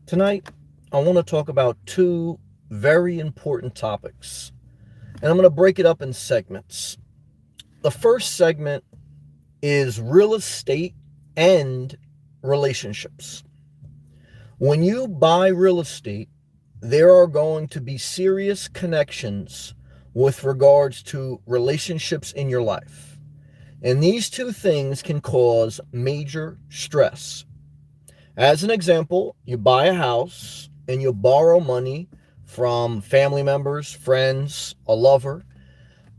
Tonight, I want to talk about two very important topics, and I'm going to break it up in segments. The first segment is real estate and relationships. When you buy real estate, there are going to be serious connections with regards to relationships in your life. And these two things can cause major stress. As an example, you buy a house and you borrow money from family members, friends, a lover,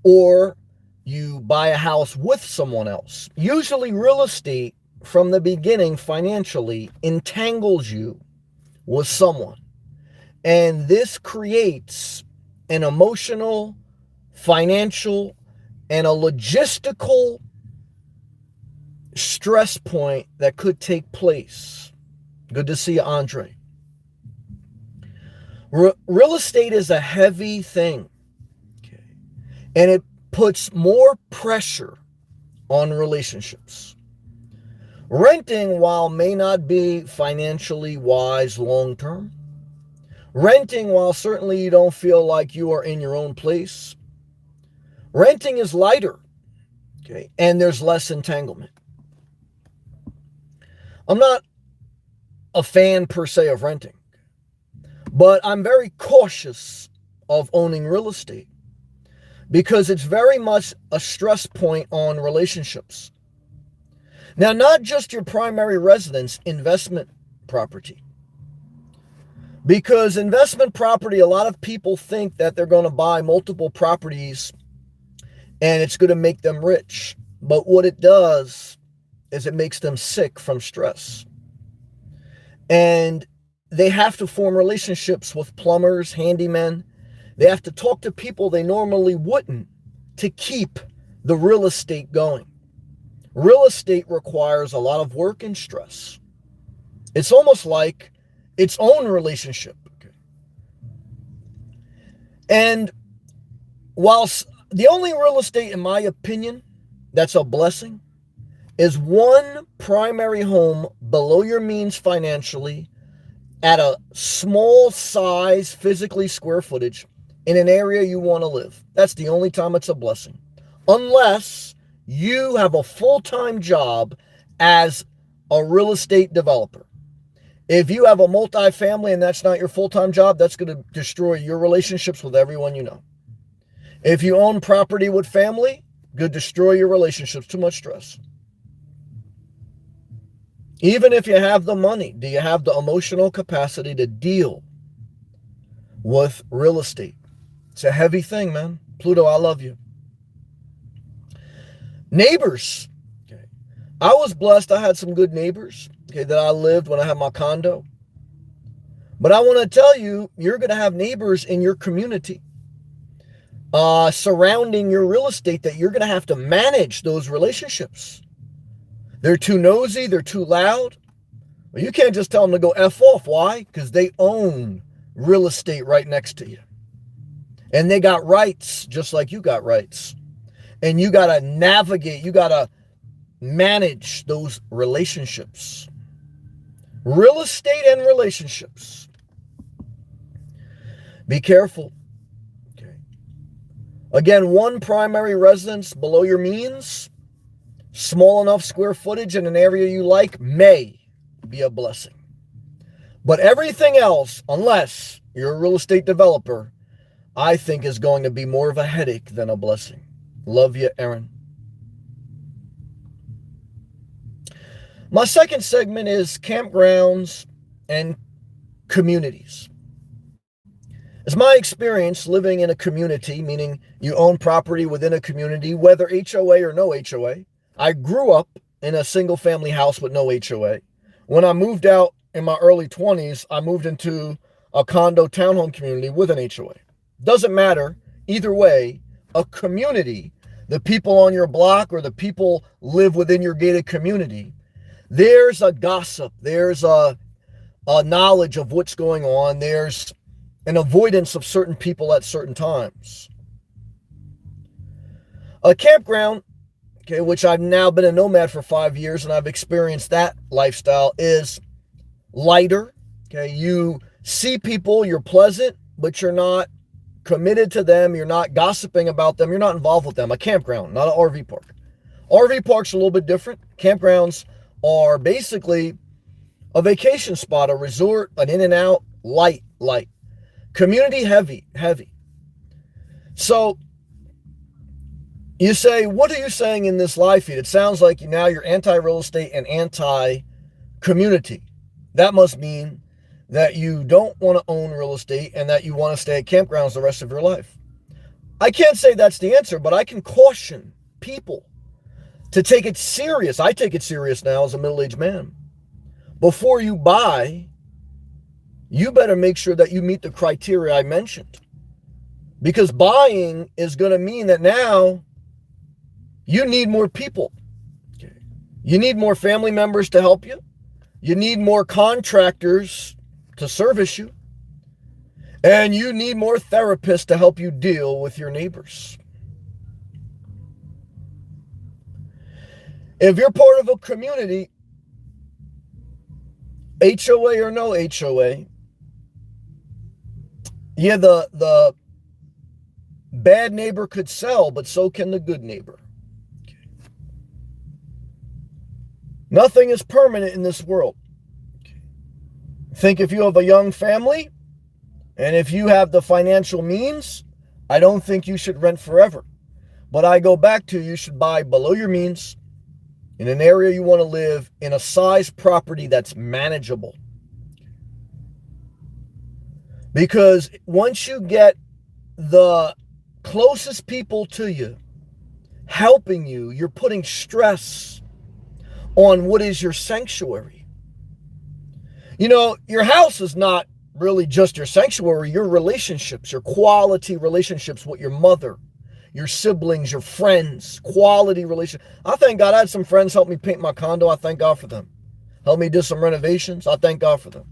or you buy a house with someone else. Usually, real estate from the beginning financially entangles you with someone. And this creates an emotional, financial, and a logistical stress point that could take place. Good to see you, Andre. Real estate is a heavy thing, okay? And it puts more pressure on relationships. Renting, while may not be financially wise long term, renting, while certainly you don't feel like you are in your own place, renting is lighter, okay? And there's less entanglement. I'm not a fan per se of renting, but I'm very cautious of owning real estate because it's very much a stress point on relationships. Now, not just your primary residence, investment property. Because investment property, a lot of people think that they're going to buy multiple properties and it's going to make them rich. But what it does is it makes them sick from stress. And they have to form relationships with plumbers, handymen. They have to talk to people they normally wouldn't to keep the real estate going. Real estate requires a lot of work and stress. It's almost like its own relationship. Okay. And whilst the only real estate, in my opinion, that's a blessing is one primary home below your means financially at a small size, physically square footage in an area you want to live. That's the only time it's a blessing. Unless you have a full-time job as a real estate developer. If you have a multifamily and that's not your full-time job, that's going to destroy your relationships with everyone you know. If you own property with family, could destroy your relationships. Too much stress. Even if you have the money, do you have the emotional capacity to deal with real estate? It's a heavy thing, man. Pluto, I love you. Neighbors. Okay. I was blessed. I had some good neighbors, okay, that I lived when I had my condo. But I want to tell you, you're going to have neighbors in your community surrounding your real estate that you're going to have to manage those relationships. They're too nosy. They're too loud. Well, you can't just tell them to go F off. Why? Because they own real estate right next to you. And they got rights just like you got rights. And you got to navigate. You got to manage those relationships. Real estate and relationships. Be careful. Okay. Again, one primary residence below your means, small enough square footage in an area you like, may be a blessing. But everything else, unless you're a real estate developer, I think is going to be more of a headache than a blessing. Love you, Aaron. My second segment is campgrounds and communities. It's my experience living in a community, meaning you own property within a community, whether HOA or no HOA. I grew up in a single family house with no HOA. When I moved out in my early 20s, I moved into a condo townhome community with an HOA. Doesn't matter. Either way, a community, the people on your block or the people live within your gated community, there's a gossip. There's a knowledge of what's going on. There's an avoidance of certain people at certain times. A campground, okay, which I've now been a nomad for 5 years and I've experienced that lifestyle, is lighter. Okay, you see people, you're pleasant, but you're not committed to them. You're not gossiping about them. You're not involved with them. A campground, not an RV park. RV parks are a little bit different. Campgrounds are basically a vacation spot, a resort, an in and out, light. Community heavy. So you say, what are you saying in this live feed? It sounds like now you're anti-real estate and anti-community. That must mean that you don't want to own real estate and that you want to stay at campgrounds the rest of your life. I can't say that's the answer, but I can caution people to take it serious. I take it serious now as a middle-aged man. Before you buy, you better make sure that you meet the criteria I mentioned. Because buying is going to mean that now you need more people. You need more family members to help you. You need more contractors to service you. And you need more therapists to help you deal with your neighbors. If you're part of a community, HOA or no HOA, yeah, the bad neighbor could sell, but so can the good neighbor. Nothing is permanent in this world. Think if you have a young family and if you have the financial means, I don't think you should rent forever. But I go back to you should buy below your means in an area you want to live in a size property that's manageable. Because once you get the closest people to you helping you, you're putting stress on what is your sanctuary. You know, your house is not really just your sanctuary, your relationships, your quality relationships with your mother, your siblings, your friends, quality relationships. I thank God I had some friends help me paint my condo. I thank God for them. Help me do some renovations. I thank God for them.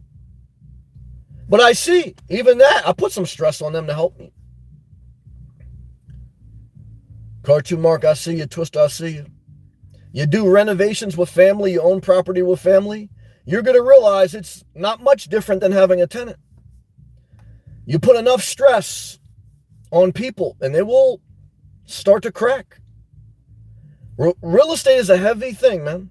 But I see, even that, I put some stress on them to help me. Cartoon Mark, I see you. Twister, I see you. You do renovations with family, you own property with family, you're going to realize it's not much different than having a tenant. You put enough stress on people and they will start to crack. Real estate is a heavy thing, man.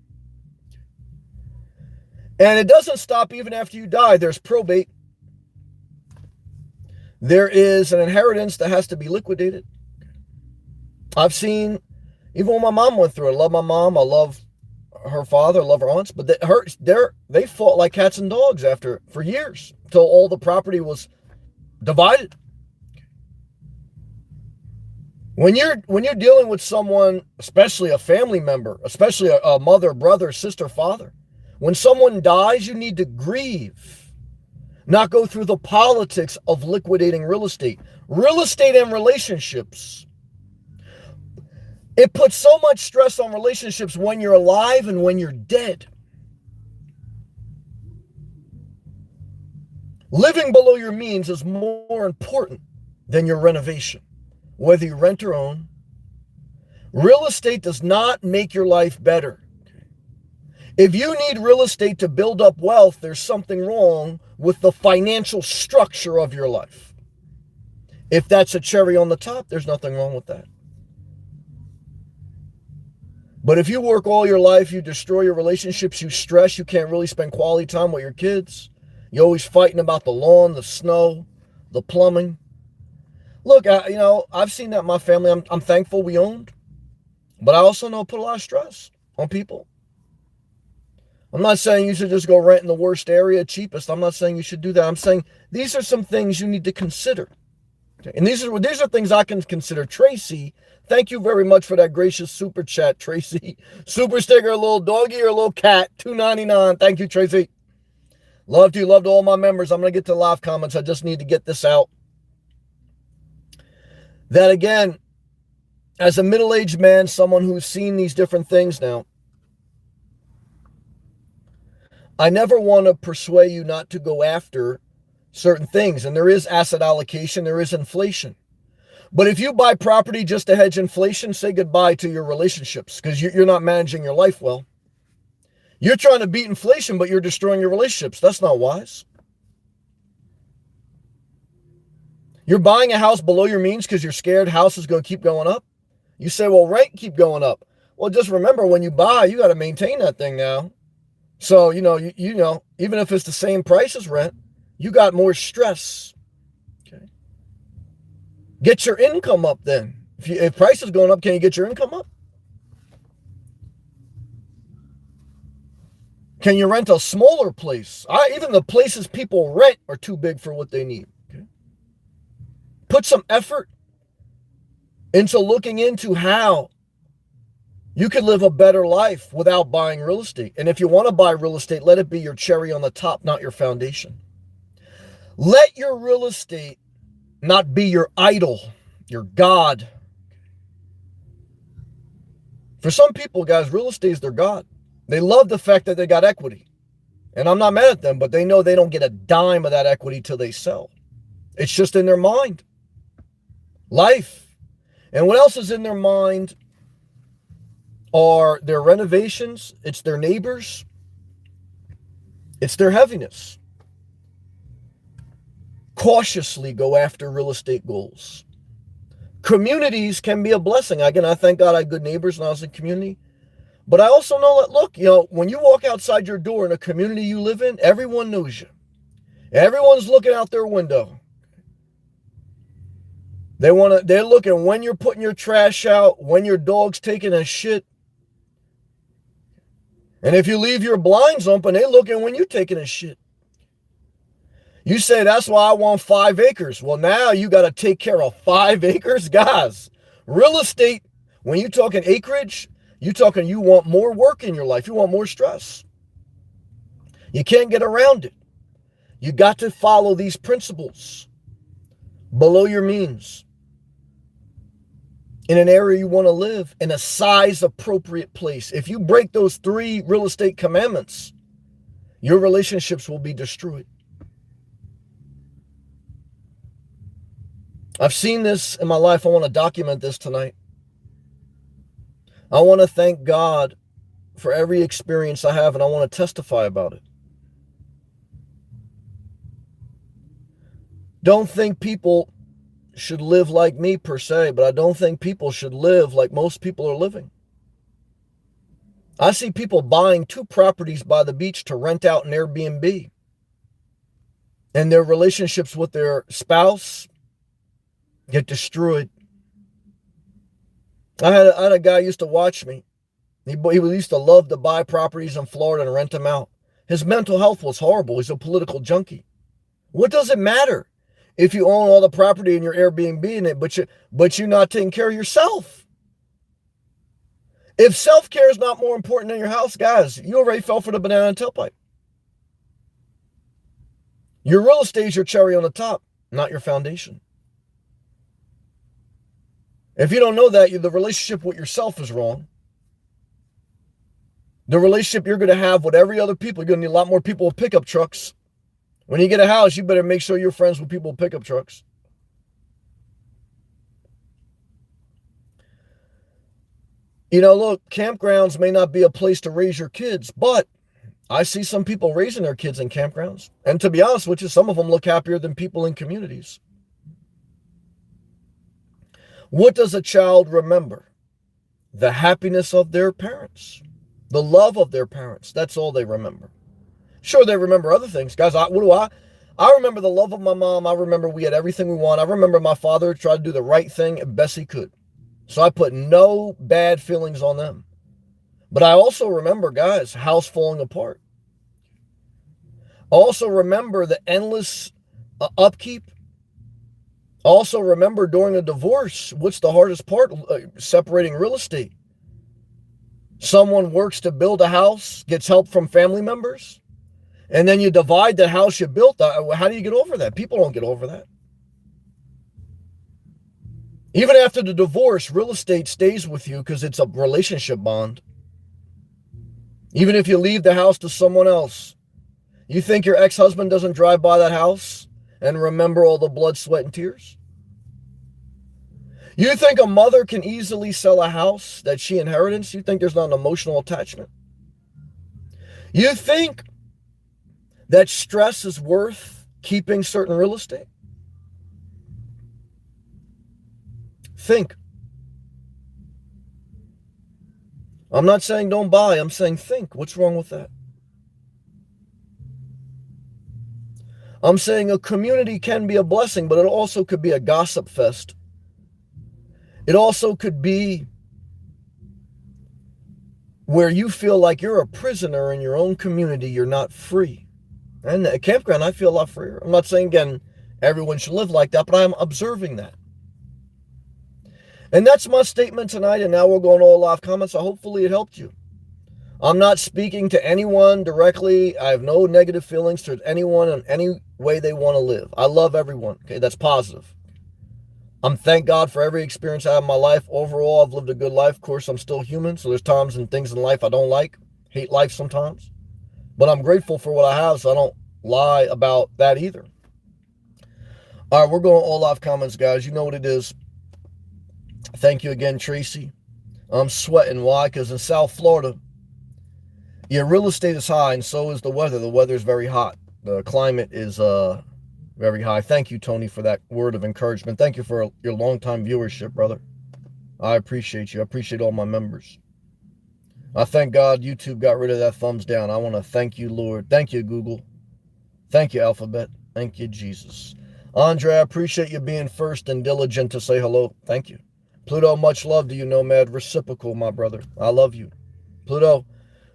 And it doesn't stop even after you die. There's probate. There is an inheritance that has to be liquidated. I've seen, even when my mom went through it, I love my mom, I love her father, I love her aunts, but they fought like cats and dogs for years until all the property was divided. When you're dealing with someone, especially a family member, especially a mother, brother, sister, father, when someone dies, you need to grieve, not go through the politics of liquidating real estate. Real estate and relationships. It puts so much stress on relationships when you're alive and when you're dead. Living below your means is more important than your renovation, whether you rent or own. Real estate does not make your life better. If you need real estate to build up wealth, there's something wrong with the financial structure of your life. If that's a cherry on the top, there's nothing wrong with that. But if you work all your life, you destroy your relationships, you stress, you can't really spend quality time with your kids. You're always fighting about the lawn, the snow, the plumbing. Look, I've seen that in my family. I'm thankful we owned. But I also know it put a lot of stress on people. I'm not saying you should just go rent in the worst area, cheapest. I'm not saying you should do that. I'm saying these are some things you need to consider. Okay? And these are things I can consider. Tracy, thank you very much for that gracious super chat, Tracy. Super sticker, a little doggy or a little cat, $2.99. Thank you, Tracy. Love to you. Love to all my members. I'm going to get to live comments. I just need to get this out. That again, as a middle-aged man, someone who's seen these different things now, I never want to persuade you not to go after certain things. And there is asset allocation. There is inflation. But if you buy property just to hedge inflation, say goodbye to your relationships because you're not managing your life well. You're trying to beat inflation, but you're destroying your relationships. That's not wise. You're buying a house below your means because you're scared house is going to keep going up. You say, well, rent keep going up. Well, just remember when you buy, you got to maintain that thing now. So, even if it's the same price as rent, you got more stress. Okay. Get your income up then. If price is going up, can you get your income up? Can you rent a smaller place? Even the places people rent are too big for what they need. Okay. Put some effort into looking into how you can live a better life without buying real estate. And if you want to buy real estate, let it be your cherry on the top, not your foundation. Let your real estate not be your idol, your God. For some people, guys, real estate is their God. They love the fact that they got equity. And I'm not mad at them, but they know they don't get a dime of that equity till they sell. It's just in their mind. Life. And what else is in their mind are their renovations, it's their neighbors, it's their heaviness. Cautiously go after real estate goals. Communities can be a blessing. Again, I thank God I had good neighbors when I was in community. But I also know that, look, when you walk outside your door in a community you live in, everyone knows you. Everyone's looking out their window. They're looking when you're putting your trash out, when your dog's taking a shit. And if you leave your blinds open, they're looking when you're taking a shit. You say, that's why I want 5 acres. Well, now you got to take care of 5 acres. Guys, real estate, when you're talking acreage, you're talking you want more work in your life. You want more stress. You can't get around it. You got to follow these principles below your means. In an area you want to live, in a size appropriate place. If you break those 3 real estate commandments, your relationships will be destroyed. I've seen this in my life. I want to document this tonight. I want to thank God for every experience I have, and I want to testify about it. Don't think people should live like me per se, but I don't think people should live like most people are living. I see people buying 2 properties by the beach to rent out an Airbnb. And their relationships with their spouse get destroyed. I had a guy who used to watch me. He used to love to buy properties in Florida and rent them out. His mental health was horrible. He's a political junkie. What does it matter if you own all the property in your Airbnb in it, but you're not taking care of yourself? If self-care is not more important than your house, guys, you already fell for the banana and tailpipe. Your real estate is your cherry on the top, not your foundation. If you don't know that, the relationship with yourself is wrong. The relationship you're going to have with every other people, you're going to need a lot more people with pickup trucks. When you get a house, you better make sure you're friends with people with pickup trucks. Look, campgrounds may not be a place to raise your kids, but I see some people raising their kids in campgrounds. And to be honest with you, some of them look happier than people in communities. What does a child remember? The happiness of their parents, the love of their parents. That's all they remember. Sure, they remember other things. Guys, I remember the love of my mom. I remember we had everything we want. I remember my father tried to do the right thing as best he could. So I put no bad feelings on them. But I also remember, guys, house falling apart. Also remember the endless upkeep. Also remember during a divorce, what's the hardest part? Separating real estate. Someone works to build a house, gets help from family members, and then you divide the house you built. How do you get over that? People don't get over that. Even after the divorce, real estate stays with you because it's a relationship bond. Even if you leave the house to someone else, you think your ex-husband doesn't drive by that house and remember all the blood, sweat, and tears? You think a mother can easily sell a house that she inherited? You think there's not an emotional attachment? You think that stress is worth keeping certain real estate? Think. I'm not saying don't buy. I'm saying think. What's wrong with that? I'm saying a community can be a blessing, but it also could be a gossip fest. It also could be where you feel like you're a prisoner in your own community. You're not free. And at Campground, I feel a lot freer. I'm not saying, again, everyone should live like that, but I'm observing that. And that's my statement tonight, and now we're going to all live comments, so hopefully it helped you. I'm not speaking to anyone directly. I have no negative feelings towards anyone in any way they want to live. I love everyone. Okay, that's positive. I'm thank God for every experience I have in my life. Overall, I've lived a good life. Of course, I'm still human, so there's times and things in life I don't like. Hate life sometimes. But I'm grateful for what I have, so I don't lie about that either. All right, we're going all live comments, guys. You know what it is. Thank you again, Tracy. I'm sweating. Why? Because in South Florida, yeah, real estate is high, and so is the weather. The weather is very hot. The climate is very high. Thank you, Tony, for that word of encouragement. Thank you for your long-time viewership, brother. I appreciate you. I appreciate all my members. I thank God YouTube got rid of that thumbs down. I want to thank you, Lord. Thank you, Google. Thank you, Alphabet. Thank you, Jesus. Andre, I appreciate you being first and diligent to say hello. Thank you. Pluto, much love to you, Nomad. Reciprocal, my brother. I love you. Pluto,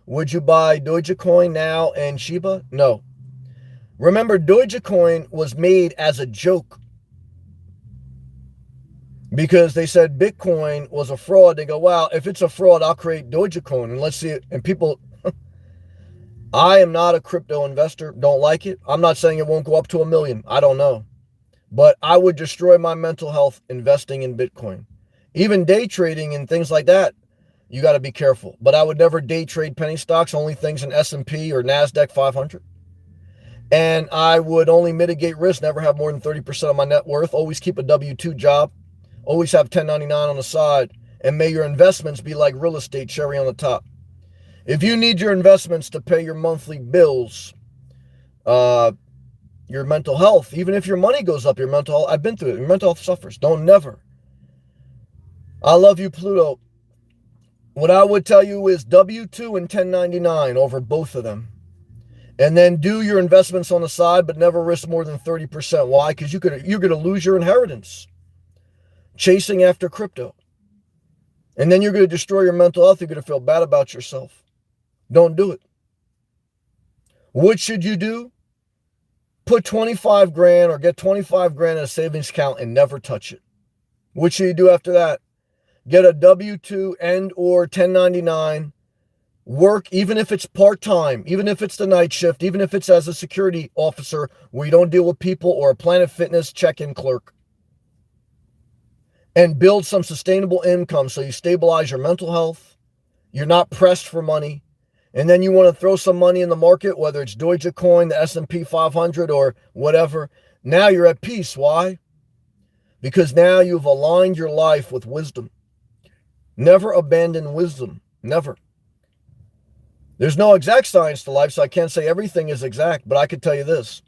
would you buy Dogecoin now and Shiba? No. Remember, Dogecoin was made as a joke because they said Bitcoin was a fraud. They go, wow, if it's a fraud, I'll create Dogecoin and let's see it. And people, I am not a crypto investor. Don't like it. I'm not saying it won't go up to 1 million. I don't know. But I would destroy my mental health investing in Bitcoin. Even day trading and things like that, you got to be careful. But I would never day trade penny stocks, only things in S&P or NASDAQ 500. And I would only mitigate risk, never have more than 30% of my net worth, always keep a W-2 job, always have 1099 on the side, and may your investments be like real estate, cherry on the top. If you need your investments to pay your monthly bills, your mental health, even if your money goes up, your mental health, I've been through it, your mental health suffers. Don't never. I love you, Pluto. What I would tell you is W-2 and 1099 over both of them. And then do your investments on the side, but never risk more than 30%. Why? Because you're going to lose your inheritance chasing after crypto. And then you're going to destroy your mental health. You're going to feel bad about yourself. Don't do it. What should you do? Put 25 grand or get 25 grand in a savings account and never touch it. What should you do after that? Get a W-2 and or 1099. Work, even if it's part-time, even if it's the night shift, even if it's as a security officer where you don't deal with people, or a Planet Fitness check-in clerk. And build some sustainable income so you stabilize your mental health. You're not pressed for money. And then you want to throw some money in the market, whether it's Dogecoin, the S&P 500, or whatever. Now you're at peace. Why? Because now you've aligned your life with wisdom. Never abandon wisdom. Never. There's no exact science to life, so I can't say everything is exact, but I could tell you this.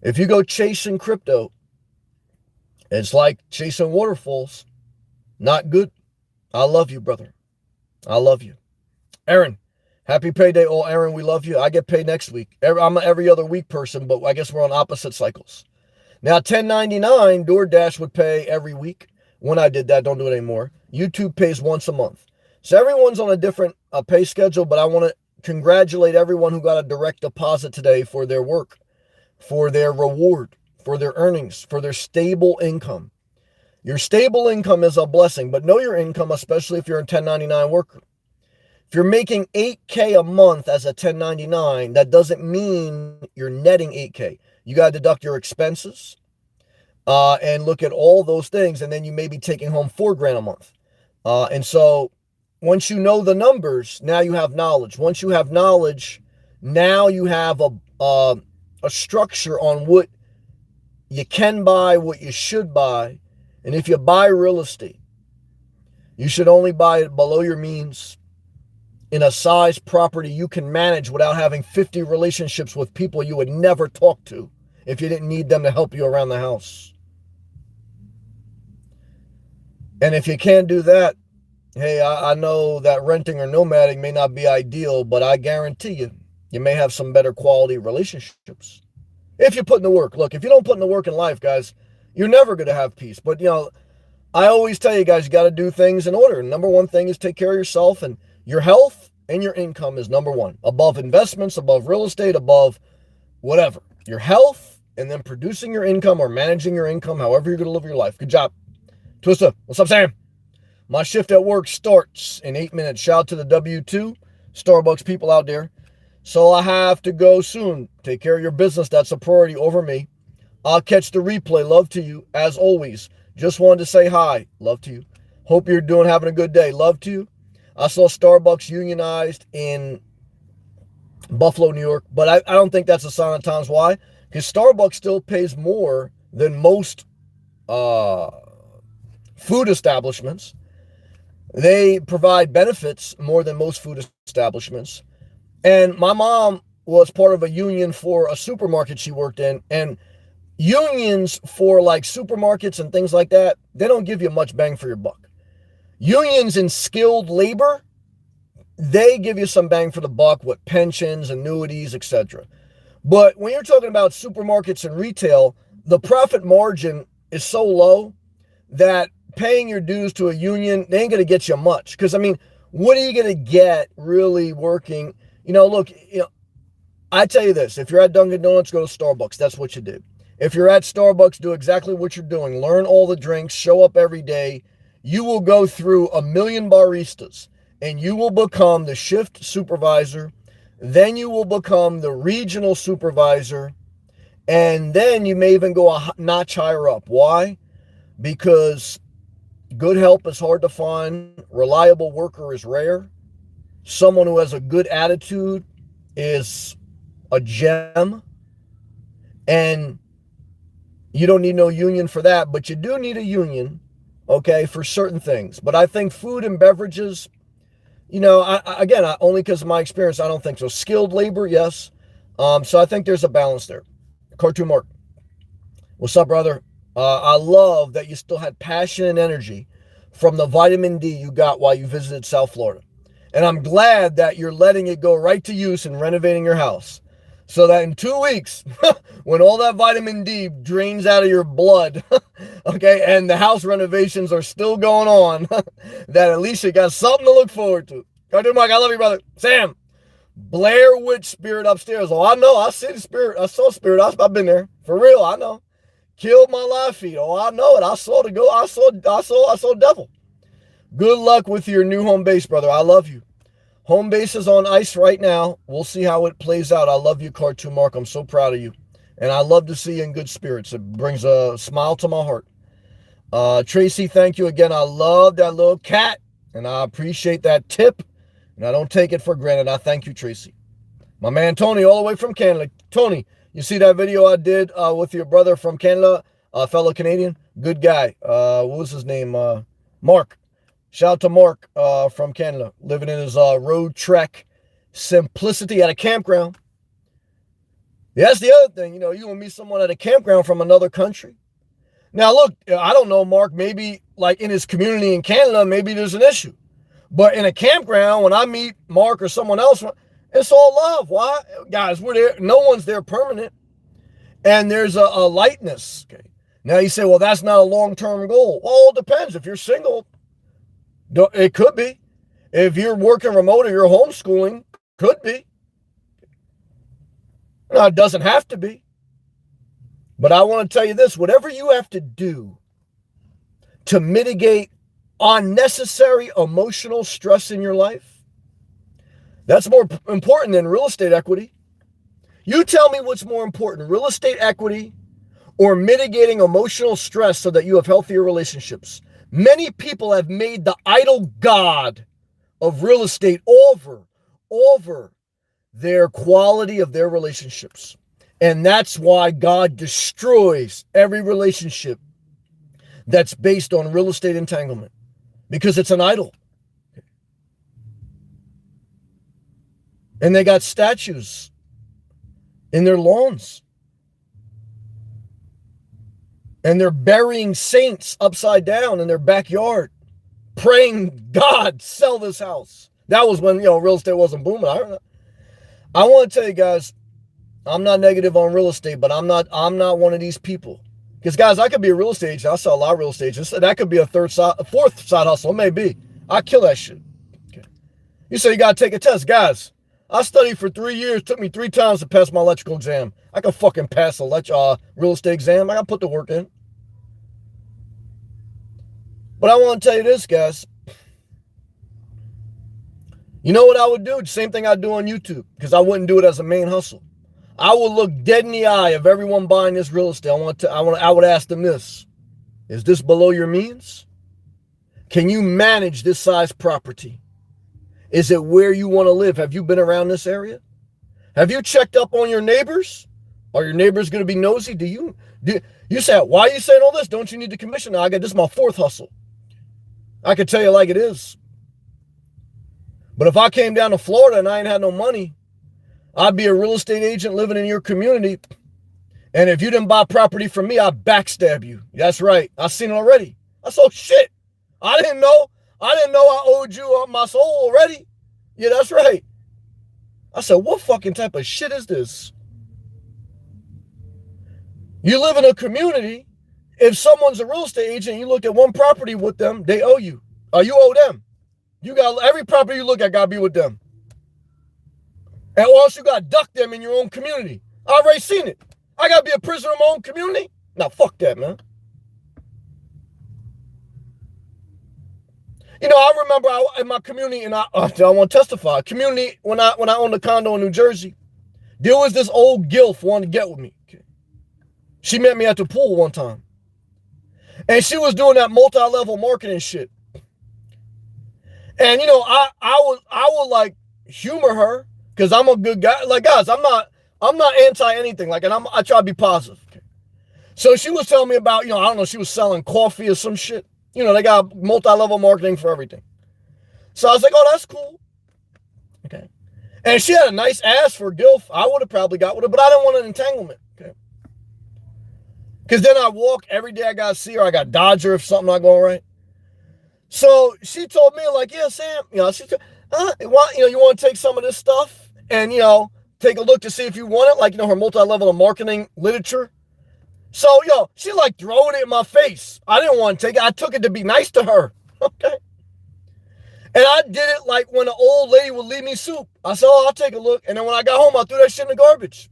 If you go chasing crypto, it's like chasing waterfalls. Not good. I love you, brother. I love you. Aaron, happy payday. Oh, Aaron, we love you. I get paid next week. I'm an every other week person, but I guess we're on opposite cycles. Now, 1099, DoorDash would pay every week. When I did that, don't do it anymore. YouTube pays once a month. So everyone's on a different pay schedule, but I want to congratulate everyone who got a direct deposit today for their work, for their reward, for their earnings, for their stable income. Your stable income is a blessing, but know your income, especially if you're a 1099 worker. If you're making $8K a month as a 1099, that doesn't mean you're netting $8K. You got to deduct your expenses and look at all those things, and then you may be taking home $4 grand a month. And so once you know the numbers, now you have knowledge. Once you have knowledge, now you have a structure on what you can buy, what you should buy. And if you buy real estate, you should only buy it below your means in a size property you can manage without having 50 relationships with people you would never talk to if you didn't need them to help you around the house. And if you can't do that, hey, I know that renting or nomading may not be ideal, but I guarantee you, you may have some better quality relationships. If you put in the work. Look, if you don't put in the work in life, guys, you're never going to have peace. But, I always tell you guys, you got to do things in order. Number one thing is take care of yourself, and your health and your income is number one. Above investments, above real estate, above whatever. Your health, and then producing your income or managing your income, however you're going to live your life. Good job. Twista, what's up, Sam? My shift at work starts in 8 minutes. Shout out to the W2 Starbucks people out there. So I have to go soon. Take care of your business. That's a priority over me. I'll catch the replay. Love to you, as always. Just wanted to say hi. Love to you. Hope you're having a good day. Love to you. I saw Starbucks unionized in Buffalo, New York, but I don't think that's a sign of times. Why? Because Starbucks still pays more than most food establishments. They provide benefits more than most food establishments. And my mom was part of a union for a supermarket she worked in. And unions for like supermarkets and things like that, they don't give you much bang for your buck. Unions in skilled labor, they give you some bang for the buck with pensions, annuities, etc. But when you're talking about supermarkets and retail, the profit margin is so low that paying your dues to a union, they ain't going to get you much. Because, I mean, what are you going to get really working? Look, I tell you this. If you're at Dunkin' Donuts, go to Starbucks. That's what you do. If you're at Starbucks, do exactly what you're doing. Learn all the drinks. Show up every day. You will go through 1 million baristas, and you will become the shift supervisor. Then you will become the regional supervisor. And then you may even go a notch higher up. Why? Because good help is hard to find. Reliable worker is rare. Someone who has a good attitude is a gem. And you don't need no union for that, but you do need a union, okay, for certain things. But I think food and beverages, only because of my experience, I don't think so. Skilled labor, yes. So I think there's a balance there. Cartoon Mark, what's up, brother? I love that you still had passion and energy from the vitamin D you got while you visited South Florida. And I'm glad that you're letting it go right to use in renovating your house. So that in 2 weeks, when all that vitamin D drains out of your blood, okay, and the house renovations are still going on, that at least you got something to look forward to. Cartoon Mike, I love you, brother. Sam, Blair Witch Spirit upstairs. Oh, I know. I see the spirit. I saw spirit. I've been there. For real, I know. Killed my live feed. Oh, I know it. I saw the go. I saw devil. Good luck with your new home base, brother. I love you. Home base is on ice right now. We'll see how it plays out. I love you, Cartoon Mark. I'm so proud of you. And I love to see you in good spirits. It brings a smile to my heart. Tracy, thank you again. I love that little cat. And I appreciate that tip. And I don't take it for granted. I thank you, Tracy. My man, Tony, all the way from Canada. Tony, you see that video I did with your brother from Canada, fellow Canadian? Good guy. What was his name? Mark. Shout out to Mark from Canada, living in his road trek simplicity at a campground. Yeah, that's the other thing. You will meet someone at a campground from another country. Now, look, I don't know, Mark, maybe like in his community in Canada, maybe there's an issue. But in a campground, when I meet Mark or someone else, it's all love. Why? Guys, we're there. No one's there permanent. And there's a lightness. Okay. Now you say, well, that's not a long-term goal. Well, it depends. If you're single, it could be. If you're working remote or you're homeschooling, could be. No, it doesn't have to be. But I want to tell you this, whatever you have to do to mitigate unnecessary emotional stress in your life, that's more important than real estate equity. You tell me what's more important, real estate equity or mitigating emotional stress so that you have healthier relationships. Many people have made the idol god of real estate over their quality of their relationships. And that's why God destroys every relationship that's based on real estate entanglement, because it's an idol. And they got statues in their lawns. And they're burying saints upside down in their backyard, praying, God, sell this house. That was when, real estate wasn't booming. I want to tell you guys, I'm not negative on real estate, but I'm not one of these people. Because, guys, I could be a real estate agent. I sell a lot of real estate agents. That could be a fourth side hustle. It may be. I kill that shit. Okay. You say you got to take a test. Guys, I studied for 3 years. It took me 3 times to pass my electrical exam. I can fucking pass a real estate exam. I got to put the work in. But I want to tell you this, guys. You know what I would do? The same thing I do on YouTube, because I wouldn't do it as a main hustle. I would look dead in the eye of everyone buying this real estate. I would ask them this: is this below your means? Can you manage this size property? Is it where you want to live? Have you been around this area? Have you checked up on your neighbors? Are your neighbors going to be nosy? You say, why are you saying all this? Don't you need the commission? Now, this is my 4th hustle. I can tell you like it is. But if I came down to Florida and I ain't had no money, I'd be a real estate agent living in your community. And if you didn't buy property from me, I'd backstab you. That's right. I've seen it already. I said, shit. I didn't know I owed you my soul already. Yeah, that's right. I said, what fucking type of shit is this? You live in a community. If someone's a real estate agent, you look at one property with them, they owe you. Or you owe them. You got every property you look at gotta be with them. And also you gotta duck them in your own community. I already seen it. I gotta be a prisoner in my own community? Now fuck that, man. I remember in my community, and I want to testify. Community, when I owned a condo in New Jersey, there was this old gilf wanted to get with me. Okay. She met me at the pool one time. And she was doing that multi-level marketing shit. And I would like humor her because I'm a good guy. Like, guys, I'm not anti anything. Like, and I try to be positive. Okay. So she was telling me about, I don't know, she was selling coffee or some shit. They got multi-level marketing for everything. So I was like, oh, that's cool. Okay. And she had a nice ass for a gilf. I would have probably got with her, but I didn't want an entanglement. Okay. Because then I walk every day. I got to see her. I got to dodge her if something not going right. So she told me, like, yeah, Sam, she said, you want to take some of this stuff and, take a look to see if you want it, like, her multi-level of marketing literature. So, she like throwing it in my face. I didn't want to take it. I took it to be nice to her. Okay. And I did it like when an old lady would leave me soup. I said, oh, I'll take a look. And then when I got home, I threw that shit in the garbage.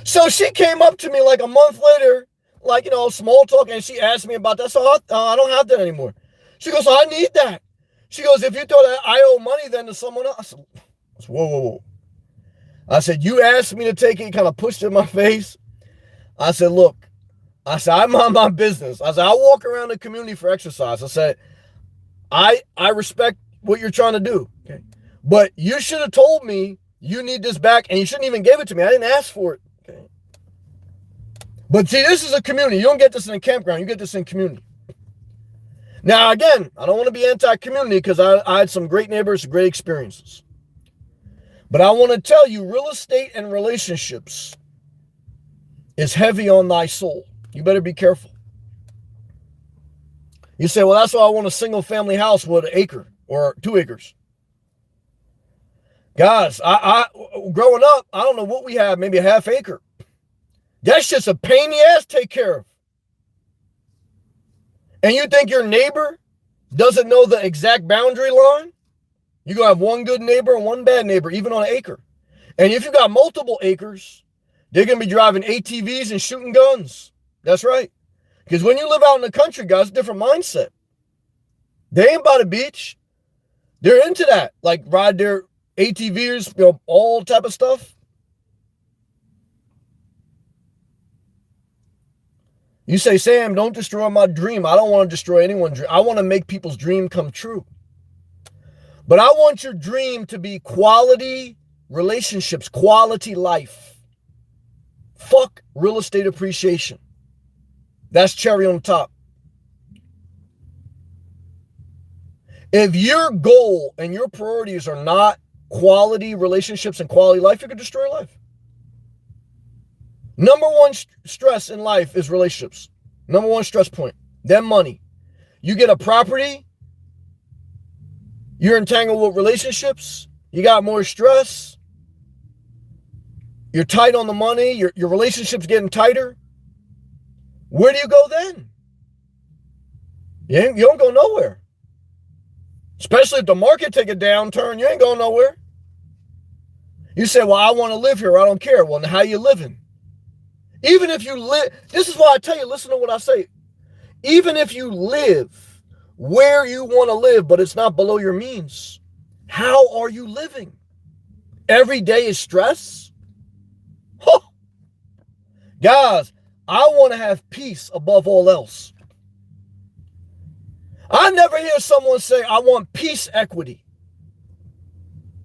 So she came up to me like a month later, like, small talk, and she asked me about that. So I don't have that anymore. She goes, I need that. She goes, if you throw that, I owe money then to someone else. I said, whoa. I said, you asked me to take it, kind of pushed it in my face. I said, look, I'm on my business. I said, I walk around the community for exercise. I said, I respect what you're trying to do. Okay. But you should have told me you need this back, and you shouldn't even give it to me. I didn't ask for it. Okay. But see, this is a community. You don't get this in a campground. You get this in community. Now, again, I don't want to be anti-community because I had some great neighbors, great experiences. But I want to tell you, real estate and relationships is heavy on thy soul. You better be careful. You say, well, that's why I want a single family house with an acre or 2 acres. Guys, I growing up, I don't know what we have, maybe a half acre. That's just a pain in the ass to take care of. And you think your neighbor doesn't know the exact boundary line? You're going to have one good neighbor and one bad neighbor, even on an acre. And if you got multiple acres, they're going to be driving ATVs and shooting guns. That's right. Because when you live out in the country, guys, different mindset. They ain't by the beach. They're into that. Like ride their ATVs, all type of stuff. You say, Sam, don't destroy my dream. I don't want to destroy anyone's dream. I want to make people's dream come true. But I want your dream to be quality relationships, quality life. Fuck real estate appreciation. That's cherry on top. If your goal and your priorities are not quality relationships and quality life, you could destroy life. Number one stress in life is relationships. Number one stress point. Then money. You get a property, you're entangled with relationships, you got more stress, you're tight on the money, your relationship's getting tighter. Where do you go then? You don't go nowhere. Especially if the market take a downturn, you ain't going nowhere. You say, well, I want to live here. I don't care. Well, how you living? Even if you live, this is why I tell you, listen to what I say. Even if you live where you want to live, but it's not below your means, how are you living? Every day is stress? Huh. Guys, I want to have peace above all else. I never hear someone say, I want peace equity.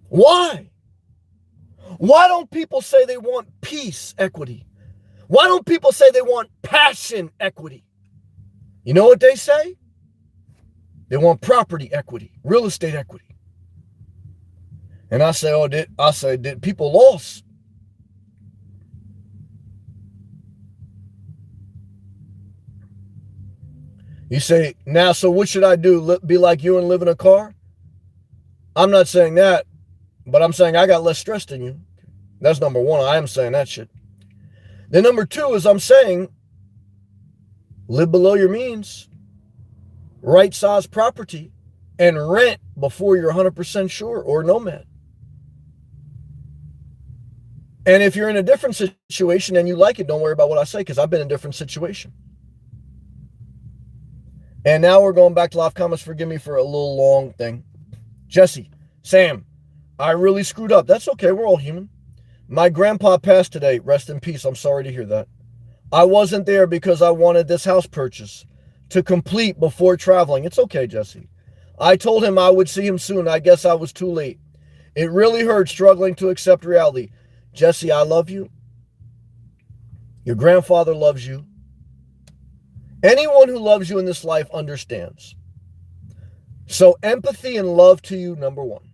Why? Why don't people say they want peace equity? Why don't people say they want passion equity? You know what they say? They want property equity, real estate equity. And I say, did people lost? You say, now, so what should I do? Be like you and live in a car? I'm not saying that, but I'm saying I got less stress than you. That's number one. I am saying that shit. Then number two is I'm saying live below your means, right size property, and rent before you're 100% sure, or nomad. And if you're in a different situation and you like it, don't worry about what I say, because I've been in a different situation. And now we're going back to live comments. Forgive me for a little long thing. Jesse, Sam, I really screwed up. That's okay. We're all human. My grandpa passed today. Rest in peace. I'm sorry to hear that. I wasn't there because I wanted this house purchase to complete before traveling. It's okay, Jesse. I told him I would see him soon. I guess I was too late. It really hurt struggling to accept reality. Jesse, I love you. Your grandfather loves you. Anyone who loves you in this life understands. So empathy and love to you, number one.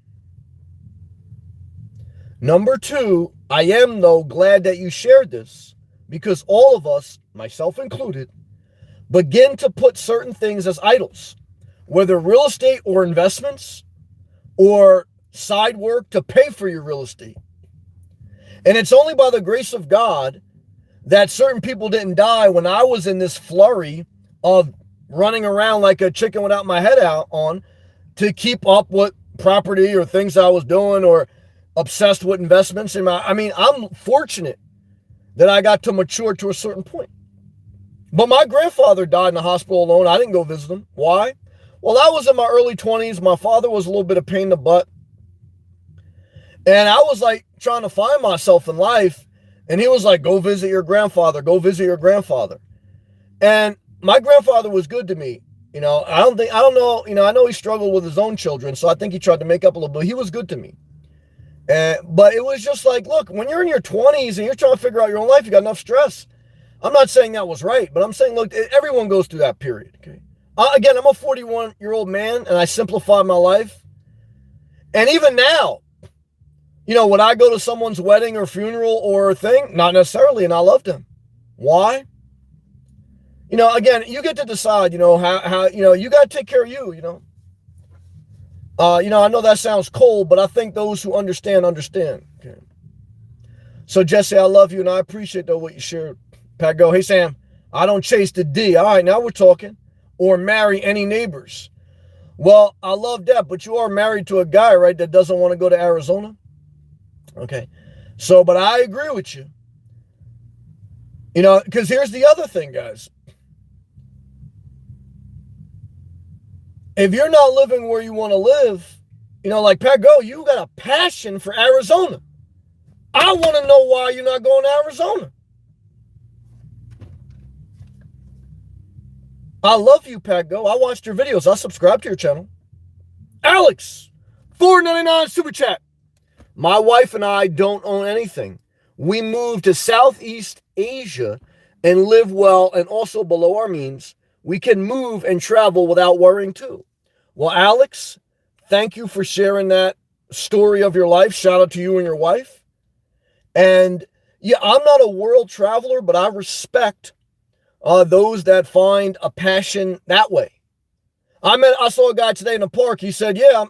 Number two, I am, though, glad that you shared this, because all of us, myself included, begin to put certain things as idols, whether real estate or investments or side work to pay for your real estate. And it's only by the grace of God that certain people didn't die when I was in this flurry of running around like a chicken without my head out on to keep up with property or things I was doing, or obsessed with investments. I'm fortunate that I got to mature to a certain point. But my grandfather died in the hospital alone. I didn't go visit him. Why? Well, I was in my early 20s. My father was a little bit of pain in the butt. And I was like trying to find myself in life. And he was like, go visit your grandfather. Go visit your grandfather. And my grandfather was good to me. I know he struggled with his own children. So I think he tried to make up a little bit. He was good to me. But it was just like, look, when you're in your 20s and you're trying to figure out your own life, you got enough stress. I'm not saying that was right, but I'm saying, look, everyone goes through that period. Okay. Again, I'm a 41-year-old man, and I simplify my life. And even now, would I go to someone's wedding or funeral or thing? Not necessarily, and I loved him. Why? Again, you get to decide, how you got to take care of you, I know that sounds cold, but I think those who understand. Okay. So, Jesse, I love you, and I appreciate, though, what you shared. Pat, go, hey, Sam, I don't chase the D. All right, now we're talking. Or marry any neighbors. Well, I love that, but you are married to a guy, right, that doesn't want to go to Arizona? Okay. So, but I agree with you. Because here's the other thing, guys. If you're not living where you want to live, like Pat, go, you got a passion for Arizona. I want to know why you're not going to Arizona. I love you, Pat, go. I watched your videos. I subscribe to your channel. Alex, $4.99 super chat. My wife and I don't own anything. We moved to Southeast Asia and live well and also below our means. We can move and travel without worrying too. Well, Alex, thank you for sharing that story of your life. Shout out to you and your wife. And, Yeah, I'm not a world traveler, but I respect those that find a passion that way. I saw a guy today in the park. He said, "Yeah,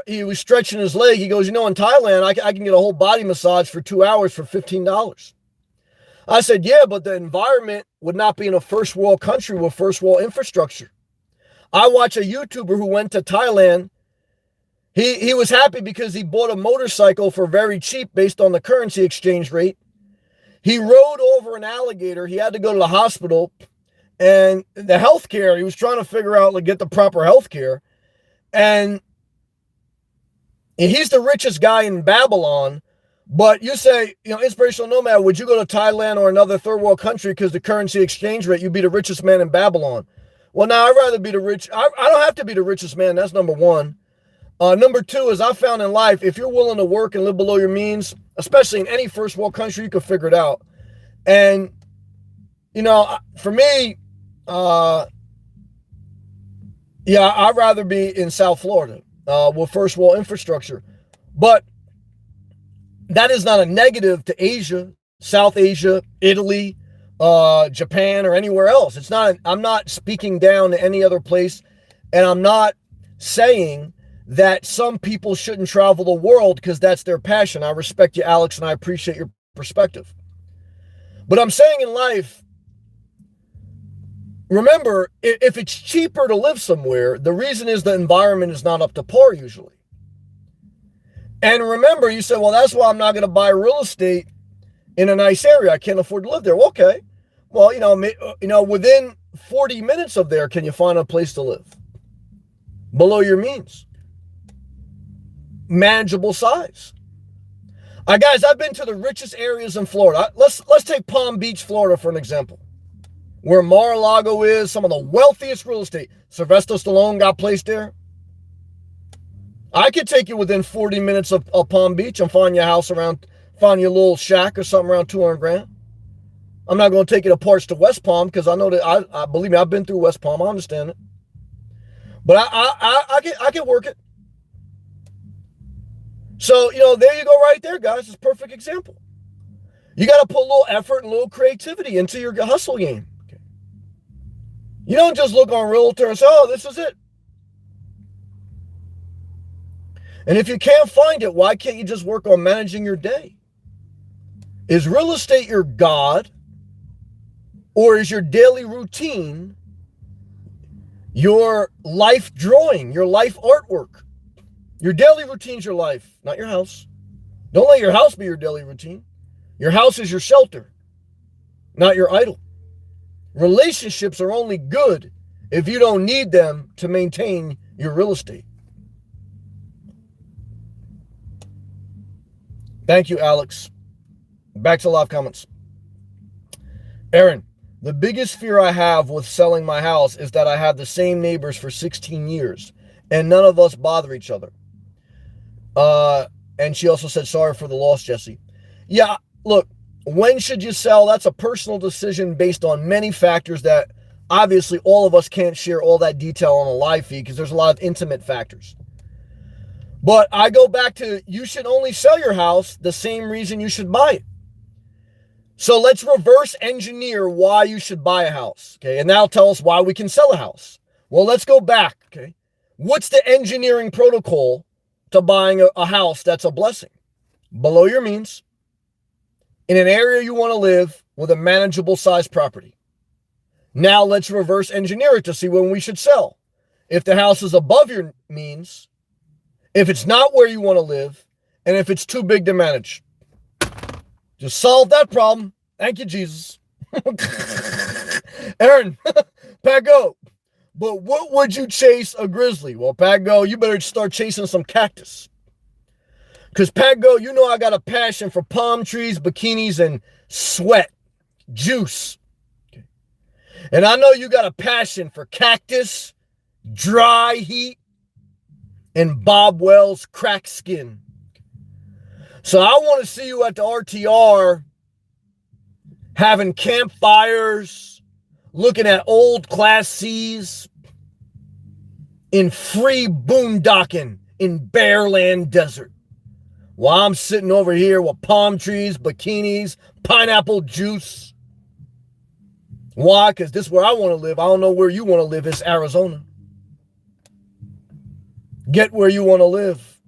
he was stretching his leg. He goes, in Thailand, I can get a whole body massage for 2 hours for $15." I said, "Yeah, but the environment would not be in a first world country with first world infrastructure." I watch a YouTuber who went to Thailand. He was happy because he bought a motorcycle for very cheap based on the currency exchange rate. He rode over an alligator. He had to go to the hospital. And the healthcare, he was trying to figure out, get the proper healthcare. And he's the richest guy in Babylon. But you say, inspirational nomad, would you go to Thailand or another third world country because the currency exchange rate, you'd be the richest man in Babylon? Well, now I'd rather be the rich. I don't have to be the richest man. That's number one. Number two is I found in life, if you're willing to work and live below your means, especially in any first world country, you can figure it out. And, for me, I'd rather be in South Florida with first world infrastructure. But that is not a negative to Asia, South Asia, Italy, Japan, or anywhere else. I'm not speaking down to any other place, and I'm not saying that some people shouldn't travel the world because that's their passion. I respect you, Alex, and I appreciate your perspective. But I'm saying in life, remember, if it's cheaper to live somewhere, the reason is the environment is not up to par usually. And remember, you said, well, that's why I'm not going to buy real estate in a nice area. I can't afford to live there. Well, okay. Well, within 40 minutes of there, can you find a place to live? Below your means. Manageable size. Guys, I've been to the richest areas in Florida. Let's take Palm Beach, Florida, for an example. Where Mar-a-Lago is, some of the wealthiest real estate. Sylvester Stallone got placed there. I could take you within 40 minutes of Palm Beach and find you a little shack or something around 200 grand. I'm not going to take you to parts to West Palm because I know that I believe me, I've been through West Palm. I understand it. But I can work it. So, there you go right there, guys. It's a perfect example. You got to put a little effort and a little creativity into your hustle game. Okay. You don't just look on Realtor and say, oh, this is it. And if you can't find it, why can't you just work on managing your day? Is real estate your God? Or is your daily routine your life drawing, your life artwork? Your daily routine's your life, not your house. Don't let your house be your daily routine. Your house is your shelter, not your idol. Relationships are only good if you don't need them to maintain your real estate. Thank you, Alex. Back to live comments. Aaron, the biggest fear I have with selling my house is that I have the same neighbors for 16 years and none of us bother each other. And she also said, sorry for the loss, Jesse. Yeah, look, when should you sell? That's a personal decision based on many factors that obviously all of us can't share all that detail on a live feed because there's a lot of intimate factors. But I go back to, you should only sell your house the same reason you should buy it. So let's reverse engineer why you should buy a house, okay? And that'll tell us why we can sell a house. Well, let's go back, okay? What's the engineering protocol to buying a house that's a blessing? Below your means, in an area you want to live with a manageable size property. Now let's reverse engineer it to see when we should sell. If the house is above your means, if it's not where you want to live, and if it's too big to manage. Just solve that problem. Thank you, Jesus. Aaron, Pat Go. But what would you chase a grizzly? Well, Pat Go, you better start chasing some cactus. Because Pat Go, you know I got a passion for palm trees, bikinis, and sweat, juice. Okay. And I know you got a passion for cactus, dry heat, and Bob Wells cracked skin. So I want to see you at the RTR having campfires, looking at old Class Cs, in free boondocking in Bearland Desert. while I'm sitting over here with palm trees, bikinis, pineapple juice. Why? Because this is where I want to live. I don't know where you want to live. It's Arizona. Get where you want to live.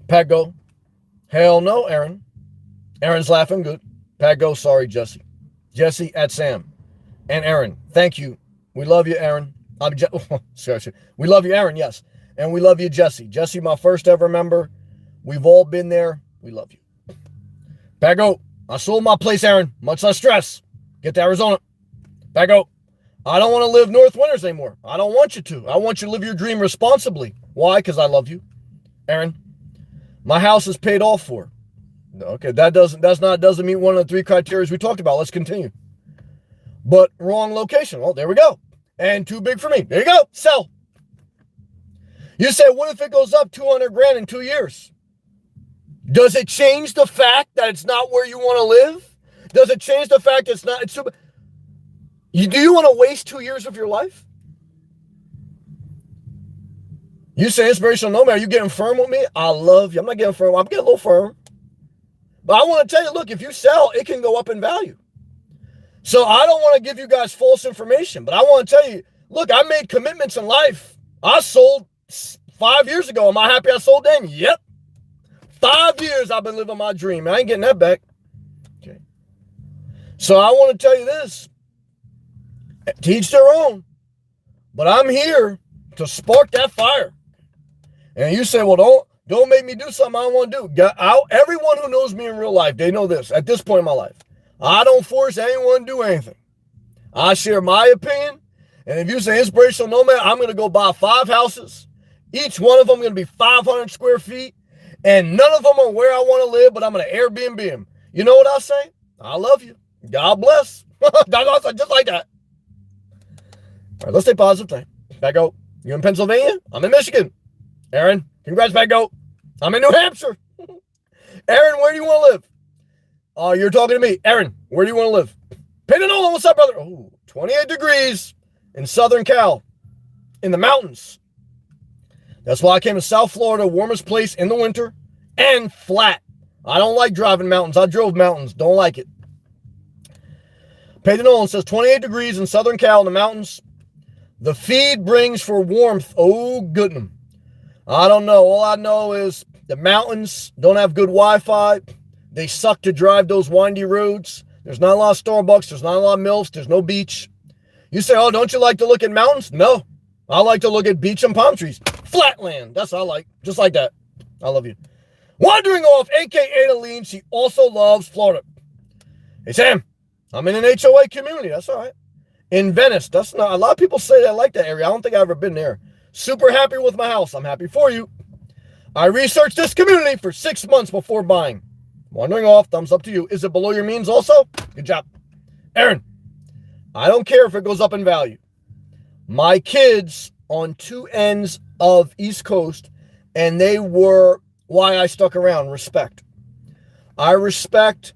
Pat go. Hell no, Aaron. Aaron's laughing. Good. Pat go. Sorry, Jesse. Jesse at Sam. And Aaron. Thank you. We love you, Aaron. We love you, Aaron, yes. And we love you, Jesse. Jesse, my first ever member. We've all been there. We love you. Pat go. I sold my place, Aaron. Much less stress. Get to Arizona. Pat go. I don't want to live North Winters anymore. I don't want you to. I want you to live your dream responsibly. Why? Because I love you. Aaron, my house is paid off for. Okay, that doesn't meet one of the three criteria we talked about. Let's continue. But wrong location. Well, there we go. And too big for me. There you go. Sell. You say, what if it goes up 200 grand in 2 years? Does it change the fact that it's not where you want to live? Does it change the fact it's not? Do you want to waste 2 years of your life? You say inspirational nomad. Are you getting firm with me? I love you. I'm not getting firm. I'm getting a little firm. But I want to tell you, look, if you sell, it can go up in value. So I don't want to give you guys false information, but I want to tell you, look, I made commitments in life. I sold 5 years ago. Am I happy I sold then? Yep. 5 years I've been living my dream. I ain't getting that back. Okay. So I want to tell you this. Teach their own. But I'm here to spark that fire. And you say, well, don't make me do something I don't want to do. Everyone who knows me in real life, they know this. At this point in my life, I don't force anyone to do anything. I share my opinion. And if you say inspirational nomad, I'm going to go buy 5 houses. Each one of them going to be 500 square feet. And none of them are where I want to live, but I'm going to Airbnb them. You know what I say? I love you. God bless. Just like that. All right, let's stay positive thing. Back out. You in Pennsylvania? I'm in Michigan. Aaron, congrats, back out. I'm in New Hampshire. Aaron, where do you want to live? You're talking to me. Aaron, where do you want to live? Peyton, what's up, brother? Oh, 28 degrees in Southern Cal, in the mountains. That's why I came to South Florida, warmest place in the winter, and flat. I don't like driving mountains. I drove mountains. Don't like it. Peyton Nolan says 28 degrees in Southern Cal in the mountains. The feed brings for warmth. Oh, goodness. I don't know. All I know is the mountains don't have good Wi-Fi. They suck to drive those windy roads. There's not a lot of Starbucks. There's not a lot of mills. There's no beach. You say, oh, don't you like to look at mountains? No. I like to look at beach and palm trees. Flatland. That's what I like. Just like that. I love you. Wandering off, a.k.a. Adeline. She also loves Florida. Hey, Sam. I'm in an HOA community. That's all right. In Venice. That's not. A lot of people say they like that area. I don't think I've ever been there. Super happy with my house. I'm happy for you. I researched this community for 6 months before buying. Wandering off. Thumbs up to you. Is it below your means also? Good job. Aaron. I don't care if it goes up in value. My kids on 2 ends of East Coast, and they were why I stuck around. Respect. I respect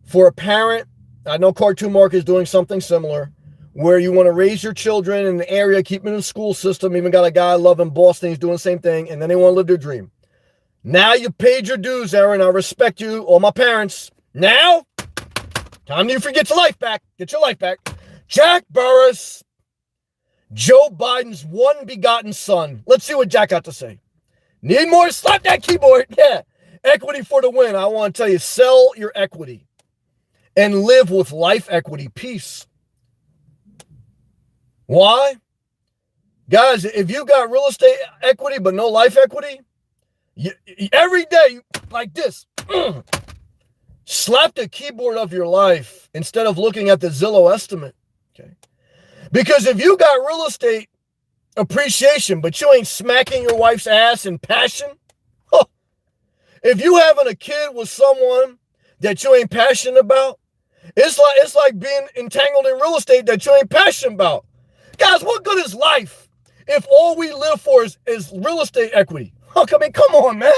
for a parent. I know Cartoon Mark is doing something similar, where you want to raise your children in the area, keep them in the school system. Even got a guy I love in Boston. He's doing the same thing, and then they want to live their dream. Now you paid your dues, Aaron. I respect you, all my parents. Now, time you get your life back. Get your life back. Jack Burris, Joe Biden's one begotten son. Let's see what Jack got to say. Need more? Slap that keyboard. Yeah. Equity for the win. I want to tell you, sell your equity and live with life equity. Peace. Why? Guys, if you got real estate equity but no life equity, every day like this, slap the keyboard of your life instead of looking at the Zillow estimate. Okay. Because if you got real estate appreciation, but you ain't smacking your wife's ass in passion, if you having a kid with someone that you ain't passionate about, it's like being entangled in real estate that you ain't passionate about. Guys, what good is life if all we live for is real estate equity? Come on, man.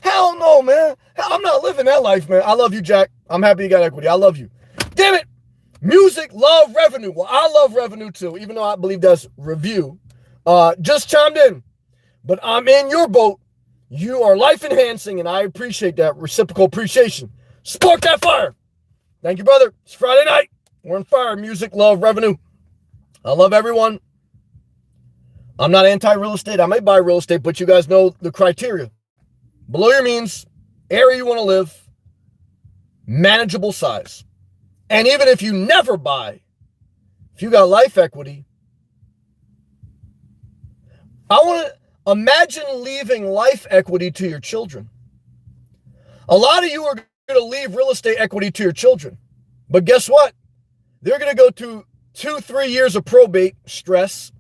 Hell no, man. I'm not living that life, man. I love you, Jack. I'm happy you got equity. I love you. Damn it. Music, love, revenue. Well, I love revenue too, even though I believe that's review. Just chimed in. But I'm in your boat. You are life enhancing, and I appreciate that reciprocal appreciation. Spark that fire. Thank you, brother. It's Friday night. We're on fire. Music, love, revenue. I love everyone. I'm not anti-real estate. I may buy real estate, but you guys know the criteria. Below your means, area you want to live, manageable size. And even if you never buy, if you got life equity, I want to imagine leaving life equity to your children. A lot of you are going to leave real estate equity to your children. But guess what? They're going to go through 2-3 years of probate stress.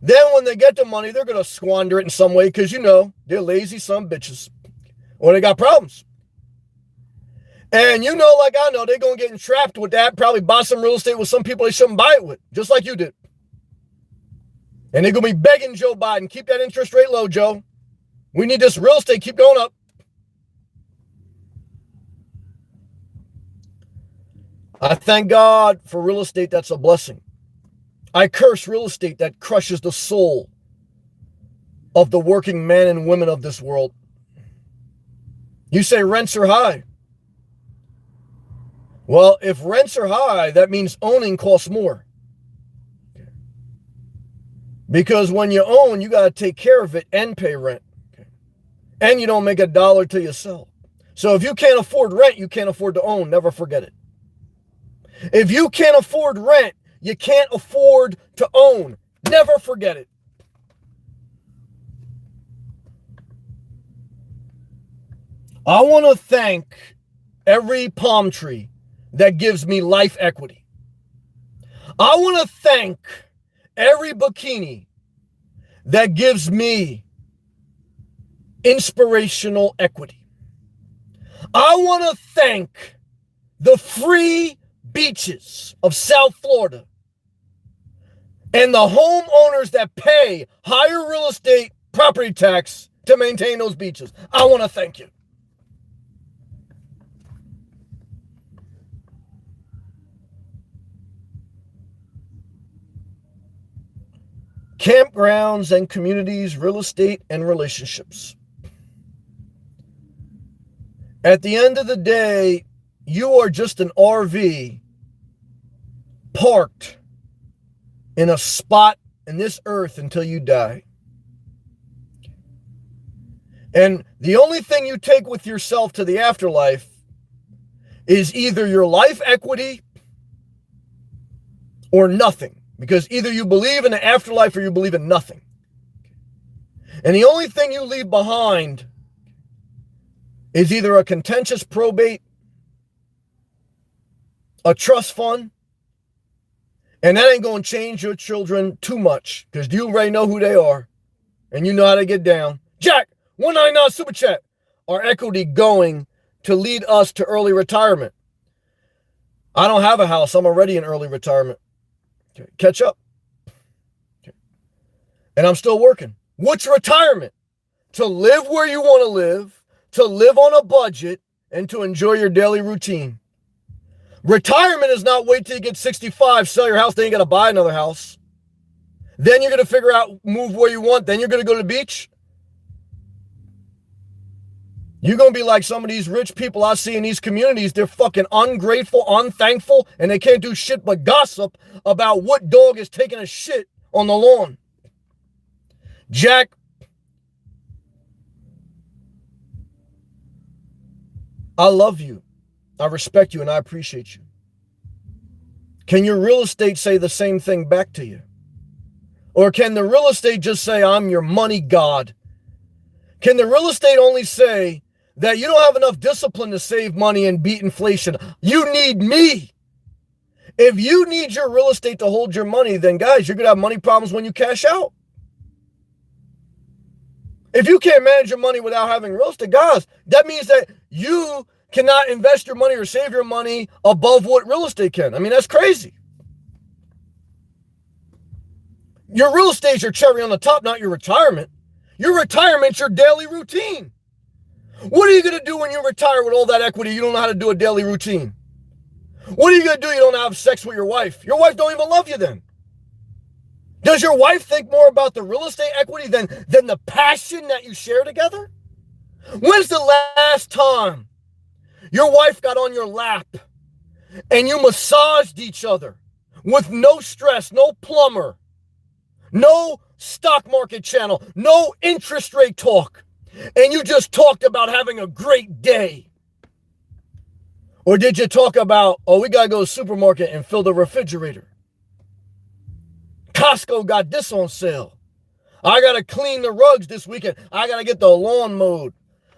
Then when they get the money, they're going to squander it in some way because, you know, they're lazy son bitches. Or they got problems. And you know, like I know, they're going to get entrapped with that, probably buy some real estate with some people they shouldn't buy it with, just like you did. And they're going to be begging Joe Biden, keep that interest rate low, Joe. We need this real estate, keep going up. I thank God for real estate that's a blessing. I curse real estate that crushes the soul of the working men and women of this world. You say rents are high. Well, if rents are high, that means owning costs more. Because when you own, you got to take care of it and pay rent. And you don't make a dollar till you sell. So if you can't afford rent, you can't afford to own. Never forget it. If you can't afford rent, you can't afford to own. Never forget it. I want to thank every palm tree that gives me life equity. I want to thank every bikini that gives me inspirational equity. I want to thank the free beaches of South Florida and the homeowners that pay higher real estate property tax to maintain those beaches. I want to thank you. Campgrounds and communities, real estate and relationships. At the end of the day, you are just an RV parked in a spot in this earth until you die. And the only thing you take with yourself to the afterlife is either your life equity or nothing. Because either you believe in the afterlife or you believe in nothing. And the only thing you leave behind is either a contentious probate, a trust fund, and that ain't going to change your children too much because you already know who they are and you know how to get down. Jack, 199 super chat. Our equity going to lead us to early retirement. I don't have a house. I'm already in early retirement. Okay. Catch up. Okay. And I'm still working. What's retirement? To live where you want to live on a budget, and to enjoy your daily routine. Retirement is not wait till you get 65, sell your house, then you got to buy another house. Then you're going to figure out, move where you want, then you're going to go to the beach. You're going to be like some of these rich people I see in these communities. They're fucking ungrateful, unthankful, and they can't do shit but gossip about what dog is taking a shit on the lawn. Jack, I love you. I respect you and I appreciate you. Can your real estate say the same thing back to you? Or can the real estate just say, I'm your money god? Can the real estate only say that you don't have enough discipline to save money and beat inflation? You need me. If you need your real estate to hold your money, then guys, you're going to have money problems when you cash out. If you can't manage your money without having real estate, guys, that means that you cannot invest your money or save your money above what real estate can. I mean, that's crazy. Your real estate's your cherry on the top, not your retirement. Your retirement's your daily routine. What are you going to do when you retire with all that equity? You don't know how to do a daily routine. What are you going to do? You don't have sex with your wife. Your wife don't even love you then. Does your wife think more about the real estate equity than the passion that you share together? When's the last time your wife got on your lap and you massaged each other with no stress, no plumber, no stock market channel, no interest rate talk, and you just talked about having a great day? Or did you talk about, oh, we got to go to the supermarket and fill the refrigerator? Costco got this on sale. I got to clean the rugs this weekend. I got to get the lawn mowed.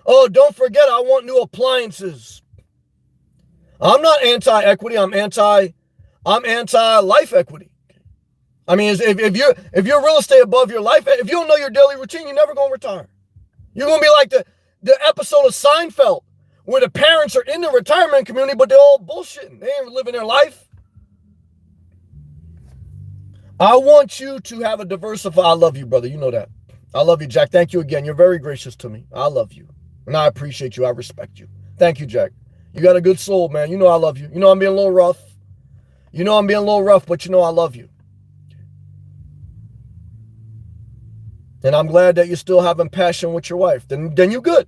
Oh, don't forget, I want new appliances. I'm not anti-equity. I'm anti-life equity. I mean, if you're real estate above your life, if you don't know your daily routine, you're never going to retire. You're going to be like the episode of Seinfeld where the parents are in the retirement community, but they're all bullshitting. They ain't living their life. I want you to have a diversified. I love you, brother. You know that. I love you, Jack. Thank you again. You're very gracious to me. I love you. And I appreciate you. I respect you. Thank you, Jack. You got a good soul, man. You know I love you. You know I'm being a little rough. But you know I love you. And I'm glad that you're still having passion with your wife. Then you good.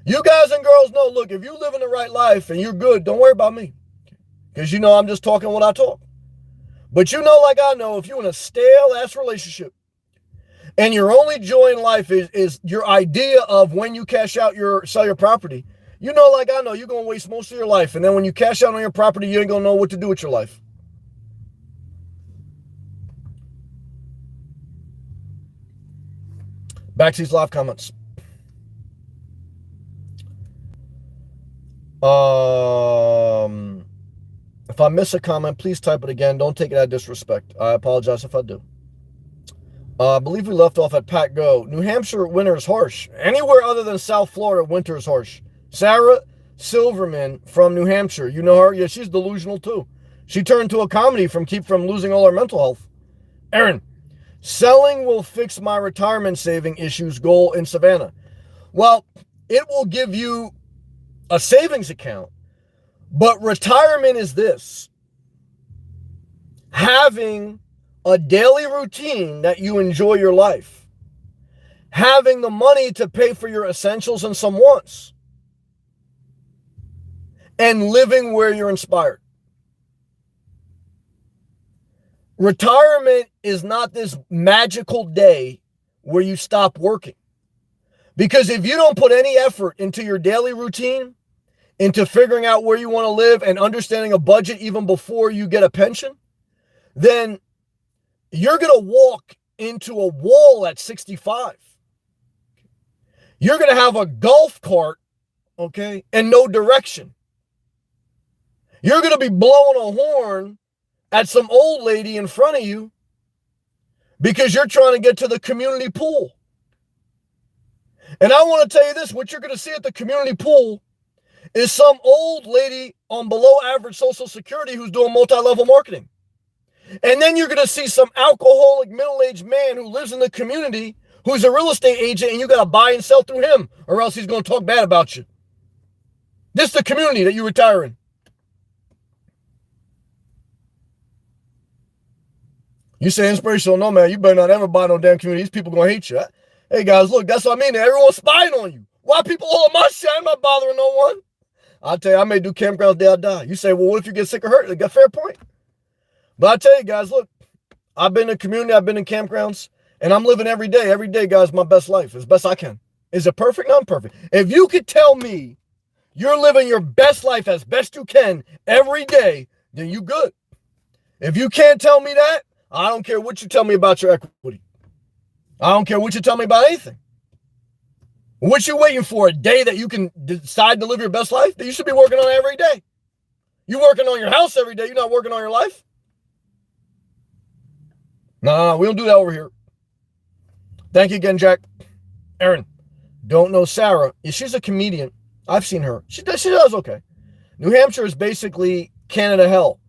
You guys and girls know, look, if you live in the right life and you're good, don't worry about me. Because you know I'm just talking what I talk. But you know, like I know, if you're in a stale-ass relationship and your only joy in life is your idea of when you sell your property, you know, like I know, you're going to waste most of your life. And then when you cash out on your property, you ain't going to know what to do with your life. Back to these live comments. If I miss a comment, please type it again. Don't take it out of disrespect. I apologize if I do. I believe we left off at Pat Go. New Hampshire winter is harsh. Anywhere other than South Florida, winter is harsh. Sarah Silverman from New Hampshire. You know her? Yeah, she's delusional too. She turned to a comedy from keep from losing all her mental health. Aaron, selling will fix my retirement saving issues goal in Savannah. Well, it will give you a savings account. But retirement is this: having a daily routine that you enjoy your life, having the money to pay for your essentials and some wants, and living where you're inspired. Retirement is not this magical day where you stop working. Because if you don't put any effort into your daily routine, into figuring out where you want to live and understanding a budget even before you get a pension, then you're going to walk into a wall at 65. You're going to have a golf cart, okay, and no direction. You're going to be blowing a horn at some old lady in front of you because you're trying to get to the community pool. And I want to tell you this, what you're going to see at the community pool is some old lady on below average Social Security who's doing multi-level marketing. And then you're going to see some alcoholic middle-aged man who lives in the community who's a real estate agent, and you got to buy and sell through him or else he's going to talk bad about you. This is the community that you retire in. You say inspirational, no man, you better not ever buy no damn community. These people going to hate you. Hey guys, look, that's what I mean. Everyone's spying on you. Why people all on my shit? I'm not bothering no one. I'll tell you, I may do campgrounds day I die. You say, well, what if you get sick or hurt? They got fair point. But I tell you guys, look, I've been in community, I've been in campgrounds, and I'm living every day. Every day, guys, my best life, as best I can. Is it perfect? No, I'm perfect. If you could tell me you're living your best life as best you can every day, then you good. If you can't tell me that, I don't care what you tell me about your equity. I don't care what you tell me about anything. What you waiting for? A day that you can decide to live your best life? That you should be working on every day. You working on your house every day. You're not working on your life. No, we don't do that over here. Thank you again, Jack. Aaron, don't know Sarah. She's a comedian. I've seen her. She does okay. New Hampshire is basically Canada hell.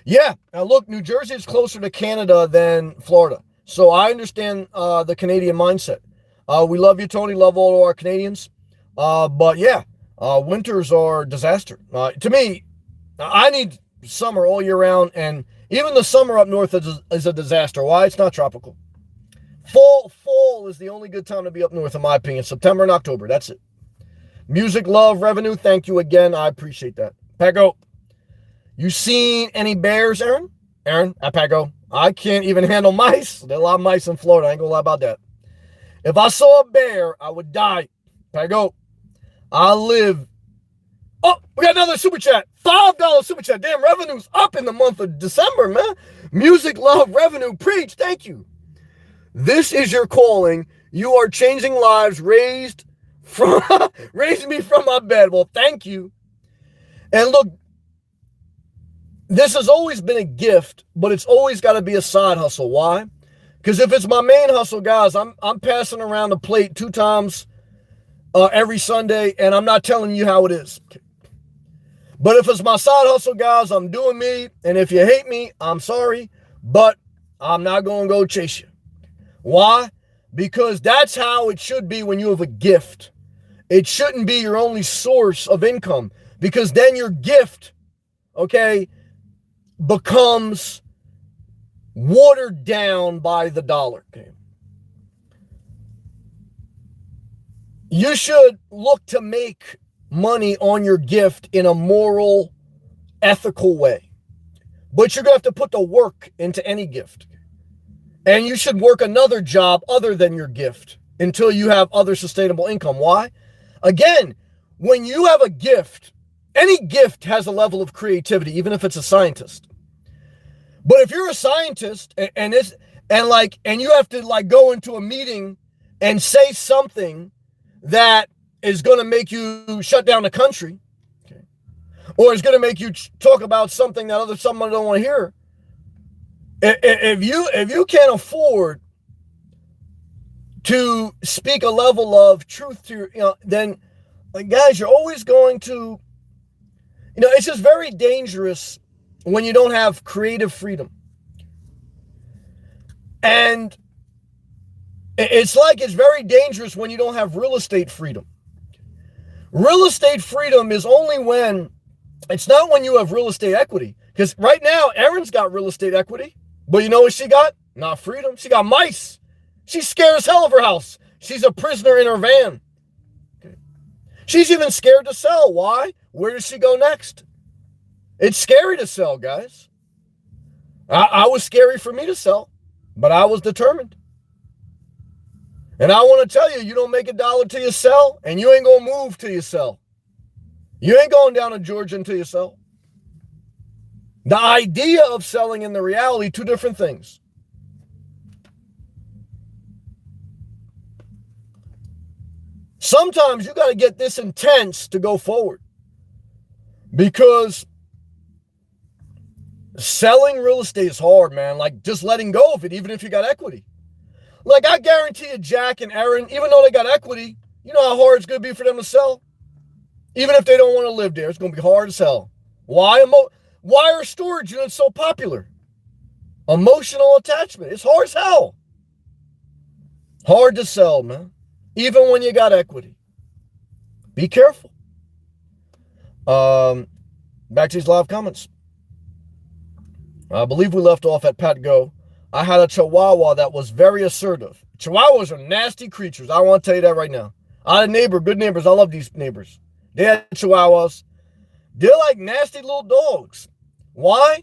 Yeah, now look, New Jersey is closer to Canada than Florida. So I understand the Canadian mindset. We love you, Tony. Love all of our Canadians. But yeah, winters are disaster. To me, I need summer all year round. And Even the summer up north is a disaster. Why? It's not tropical. Fall is the only good time to be up north, in my opinion. September and October. That's it. Music, love, revenue. Thank you again. I appreciate that. Pago, you seen any bears, Aaron? Aaron, at Pago. I can't even handle mice. There are a lot of mice in Florida. I ain't gonna lie about that. If I saw a bear, I would die. Pago, I live. Oh, we got another super chat. $5 super chat. Damn, revenue's up in the month of December, man. Music, love, revenue. Preach. Thank you. This is your calling. You are changing lives, raised me from my bed. Well, thank you. And look, this has always been a gift, but it's always got to be a side hustle. Why? Because if it's my main hustle, guys, I'm passing around the plate 2 times every Sunday, and I'm not telling you how it is. But if it's my side hustle, guys, I'm doing me. And if you hate me, I'm sorry, but I'm not going to go chase you. Why? Because that's how it should be when you have a gift. It shouldn't be your only source of income, because then your gift, okay, becomes watered down by the dollar. Okay? You should look to make money on your gift in a moral, ethical way. But you're going to have to put the work into any gift. And you should work another job other than your gift until you have other sustainable income. Why? Again, when you have a gift, any gift has a level of creativity, even if it's a scientist. But if you're a scientist and you have to go into a meeting and say something that is going to make you shut down the country, okay, or is going to make you talk about something that someone don't want to hear, if you can't afford to speak a level of truth to then guys, you're always going to, it's just very dangerous when you don't have creative freedom. And it's very dangerous when you don't have real estate freedom. Real estate freedom is only it's not when you have real estate equity. Because right now, Erin's got real estate equity. But you know what she got? Not freedom. She got mice. She's scared as hell of her house. She's a prisoner in her van. Okay. She's even scared to sell. Why? Where does she go next? It's scary to sell, guys. I was scary for me to sell, but I was determined. And I want to tell you, you don't make $1 till you sell, and you ain't going to move till you sell. You ain't going down to Georgia until you sell. The idea of selling and the reality, 2 different things. Sometimes you got to get this intense to go forward, because selling real estate is hard, man. Just letting go of it, even if you got equity. I guarantee you, Jack and Aaron, even though they got equity, you know how hard it's going to be for them to sell? Even if they don't want to live there, it's going to be hard as hell. Why are storage units so popular? Emotional attachment. It's hard as hell. Hard to sell, man. Even when you got equity. Be careful. Back to these live comments. I believe we left off at Pat Go. I had a Chihuahua that was very assertive. Chihuahuas are nasty creatures. I want to tell you that right now. I had a neighbor, good neighbors. I love these neighbors. They had Chihuahuas. They're like nasty little dogs. Why?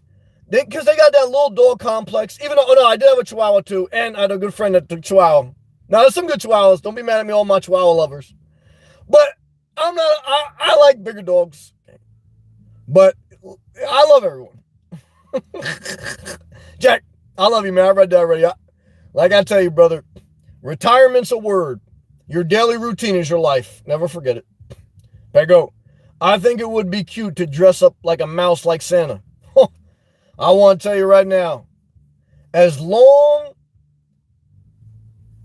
Because they got that little dog complex. Even though, I did have a Chihuahua too. And I had a good friend that took Chihuahua. Now, there's some good Chihuahuas. Don't be mad at me, all my Chihuahua lovers. But I like bigger dogs. But I love everyone. Jack, I love you, man. I read that already. Like I tell you, brother, retirement's a word. Your daily routine is your life. Never forget it. There go. I think it would be cute to dress up like a mouse like Santa. I want to tell you right now, as long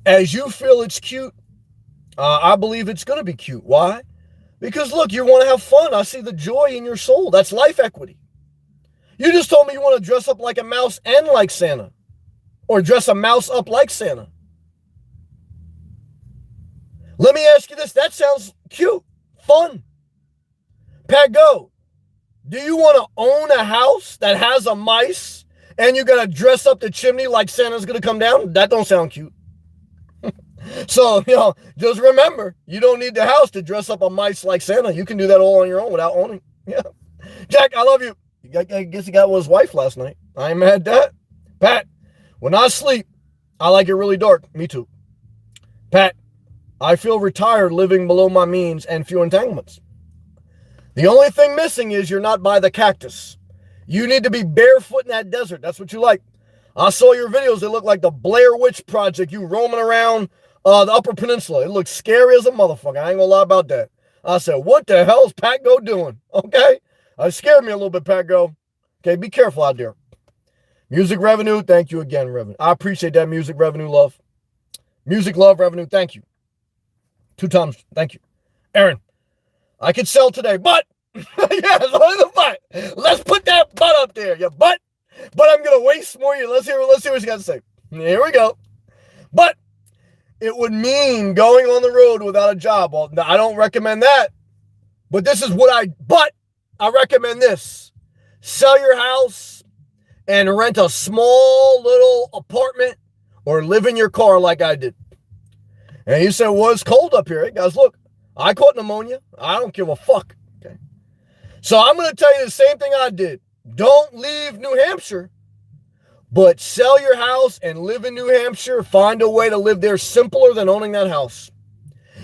as you feel it's cute, I believe it's going to be cute. Why? Because look, you want to have fun. I see the joy in your soul. That's life equity. You just told me you want to dress up like a mouse and like Santa. Or dress a mouse up like Santa. Let me ask you this. That sounds cute. Fun. Pat Go. Do you want to own a house that has a mice and you got to dress up the chimney like Santa's going to come down. That don't sound cute. So, just remember, you don't need the house to dress up a mice like Santa. You can do that all on your own without owning. Yeah. Jack, I love you. I guess he got with his wife last night. I ain't mad at that. Pat, when I sleep, I like it really dark. Me too. Pat, I feel retired living below my means and few entanglements. The only thing missing is you're not by the cactus. You need to be barefoot in that desert. That's what you like. I saw your videos. They look like the Blair Witch Project. You roaming around the Upper Peninsula. It looks scary as a motherfucker. I ain't gonna lie about that. I said, what the hell's Pat Go doing? Okay? It scared me a little bit, Pat Go. Okay, be careful out there. Music revenue, thank you again, Revenue. I appreciate that music revenue, love. Music love revenue, thank you. 2 times, thank you. Aaron, I could sell today, but, the but. Let's put that but up there, but I'm going to waste more. Let's hear what you got to say. Here we go. But it would mean going on the road without a job. Well, I don't recommend that, but this is what I recommend this. Sell your house and rent a small little apartment or live in your car like I did. And you say, well, it's cold up here. Hey, guys, look, I caught pneumonia. I don't give a fuck. Okay. So I'm going to tell you the same thing I did. Don't leave New Hampshire, but sell your house and live in New Hampshire. Find a way to live there simpler than owning that house.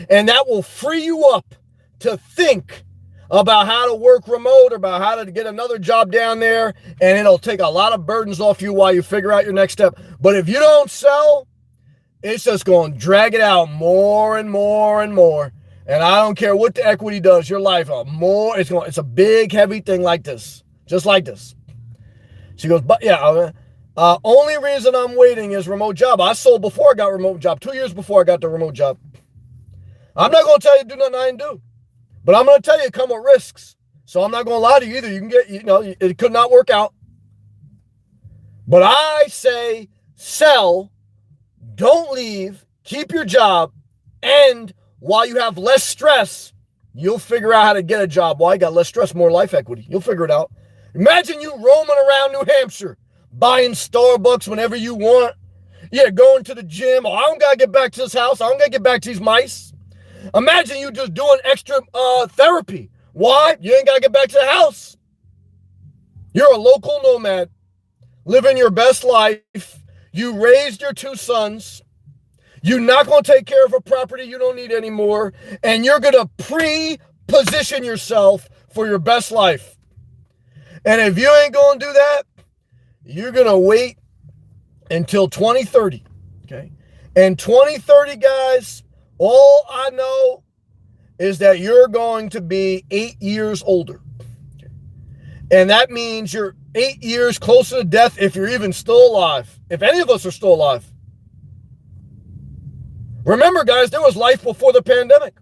And that will free you up to think about how to work remote, about how to get another job down there, and it'll take a lot of burdens off you while you figure out your next step. But if you don't sell, it's just going to drag it out more and more and more. And I don't care what the equity does, your life, it's a big, heavy thing like this, just like this. She goes, but yeah, only reason I'm waiting is remote job. I sold before I got remote job, 2 years before I got the remote job. I'm not going to tell you to do nothing I didn't do. But I'm going to tell you, it come with risks. So I'm not going to lie to you either. You can get, it could not work out. But I say sell, don't leave, keep your job, and while you have less stress, you'll figure out how to get a job. Why? You got less stress, more life equity. You'll figure it out. Imagine you roaming around New Hampshire, buying Starbucks whenever you want. Yeah, going to the gym. Oh, I don't got to get back to this house. I don't got to get back to these mice. Imagine you just doing extra therapy. Why? You ain't got to get back to the house. You're a local nomad, living your best life. You raised your 2 sons. You're not going to take care of a property you don't need anymore. And you're going to pre-position yourself for your best life. And if you ain't going to do that, you're going to wait until 2030. Okay? And 2030, guys, all I know is that you're going to be 8 years older. Okay? And that means you're 8 years closer to death if you're even still alive. If any of us are still alive. Remember, guys, there was life before the pandemic.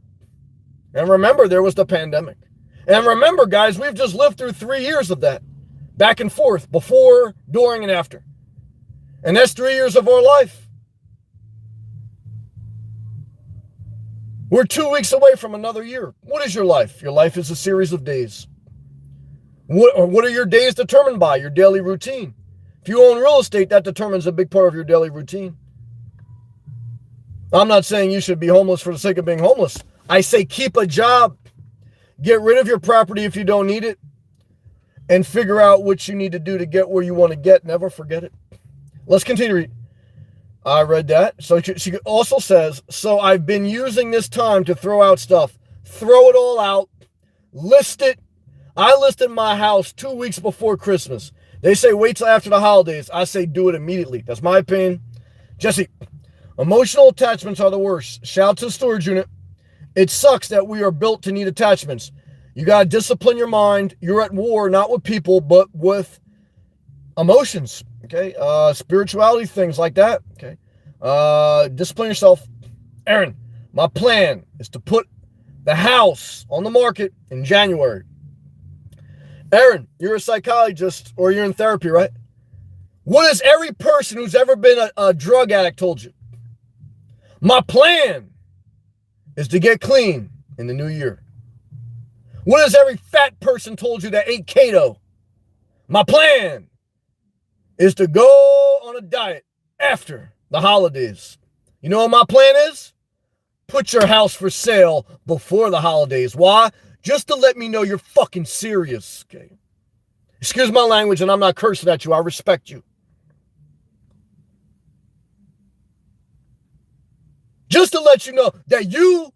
And remember, there was the pandemic. And remember, guys, we've just lived through 3 years of that. Back and forth, before, during, and after. And that's 3 years of our life. We're 2 weeks away from another year. What is your life? Your life is a series of days. What are your days determined by? Your daily routine. If you own real estate, that determines a big part of your daily routine. I'm not saying you should be homeless for the sake of being homeless. I say keep a job. Get rid of your property if you don't need it. And figure out what you need to do to get where you want to get. Never forget it. Let's continue to read. I read that. So she also says, so I've been using this time to throw out stuff. Throw it all out. List it. I listed my house 2 weeks before Christmas. They say wait till after the holidays. I say do it immediately. That's my opinion. Jesse, emotional attachments are the worst. Shout out to the storage unit. It sucks that we are built to need attachments. You got to discipline your mind. You're at war, not with people, but with emotions. Okay. Spirituality, things like that. Okay. Discipline yourself. Aaron, my plan is to put the house on the market in January. Aaron, you're a psychologist or you're in therapy, right? What has every person who's ever been a drug addict told you? My plan is to get clean in the new year. What has every fat person told you that ate keto? My plan is to go on a diet after the holidays. You know what my plan is? Put your house for sale before the holidays. Why? Just to let me know you're fucking serious. Okay. Excuse my language, and I'm not cursing at you. I respect you. Just to let you know that you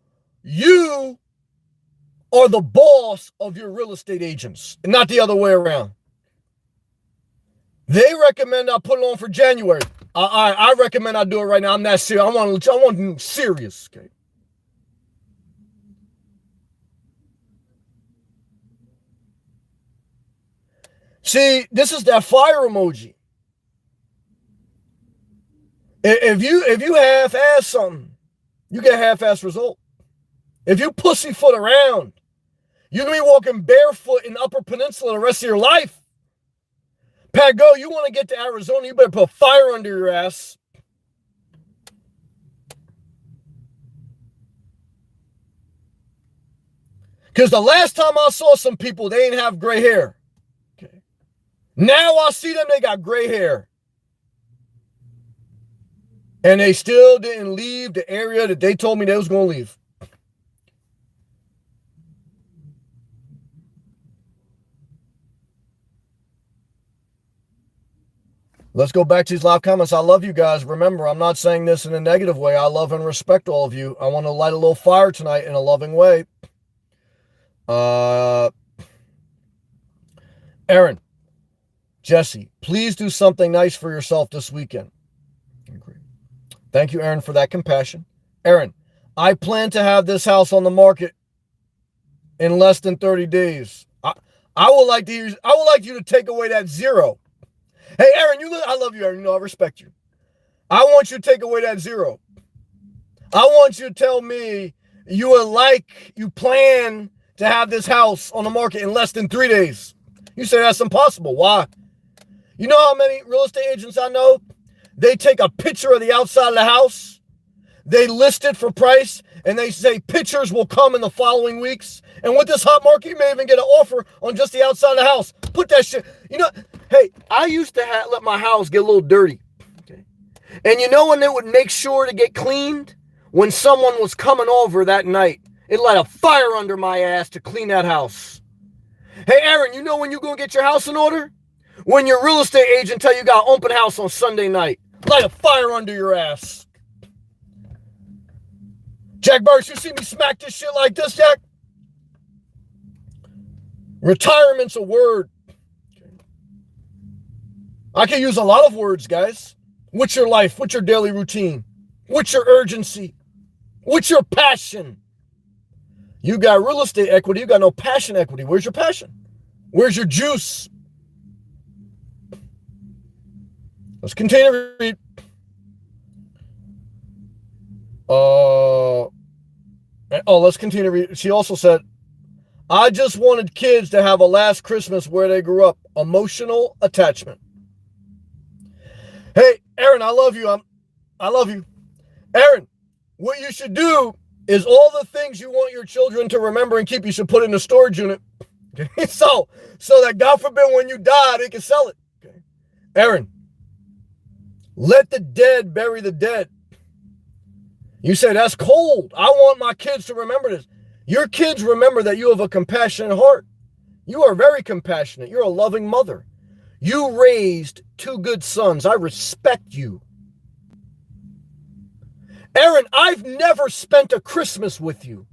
are the boss of your real estate agents, and not the other way around. They recommend I put it on for January. I recommend I do it right now. I'm that serious. I want to serious. Okay. See, this is that fire emoji. If you half-ass something, you get a half-ass result. If you pussyfoot around, you're going to be walking barefoot in Upper Peninsula the rest of your life. Pat, go, you want to get to Arizona, you better put fire under your ass. Because the last time I saw some people, they didn't have gray hair. Okay. Now I see them, they got gray hair. And they still didn't leave the area that they told me they was going to leave. Let's go back to these live comments. I love you guys. Remember, I'm not saying this in a negative way. I love and respect all of you. I want to light a little fire tonight in a loving way. Aaron, Jesse, please do something nice for yourself this weekend. Thank you, Aaron, for that compassion. Aaron, I plan to have this house on the market in less than 30 days. I would like you to take away that zero. Hey, Aaron, I love you, Aaron. You know I respect you. I want you to take away that zero. I want you to tell me you plan to have this house on the market in less than 3 days. You say that's impossible. Why? You know how many real estate agents I know? They take a picture of the outside of the house, they list it for price, and they say pictures will come in the following weeks. And with this hot market, you may even get an offer on just the outside of the house. Put that shit, hey, I used to let my house get a little dirty. Okay. And you know when they would make sure to get cleaned? When someone was coming over that night, it light a fire under my ass to clean that house. Hey, Aaron, you know when you're going to get your house in order? When your real estate agent tell you got open house on Sunday night. Light a fire under your ass. Jack Burks, you see me smack this shit like this, Jack? Retirement's a word. I can use a lot of words, guys. What's your life? What's your daily routine? What's your urgency? What's your passion? You got real estate equity. You got no passion equity. Where's your passion? Where's your juice? Let's continue to read. Let's continue to read. She also said, I just wanted kids to have a last Christmas where they grew up. Emotional attachment. Hey, Aaron, I love you. I love you. Aaron, what you should do is all the things you want your children to remember and keep, you should put in a storage unit. Okay? So that God forbid when you die, they can sell it. Okay? Aaron, let the dead bury the dead. You say, that's cold. I want my kids to remember this. Your kids remember that you have a compassionate heart. You are very compassionate. You're a loving mother. You raised 2 good sons. I respect you. Aaron, I've never spent a Christmas with you.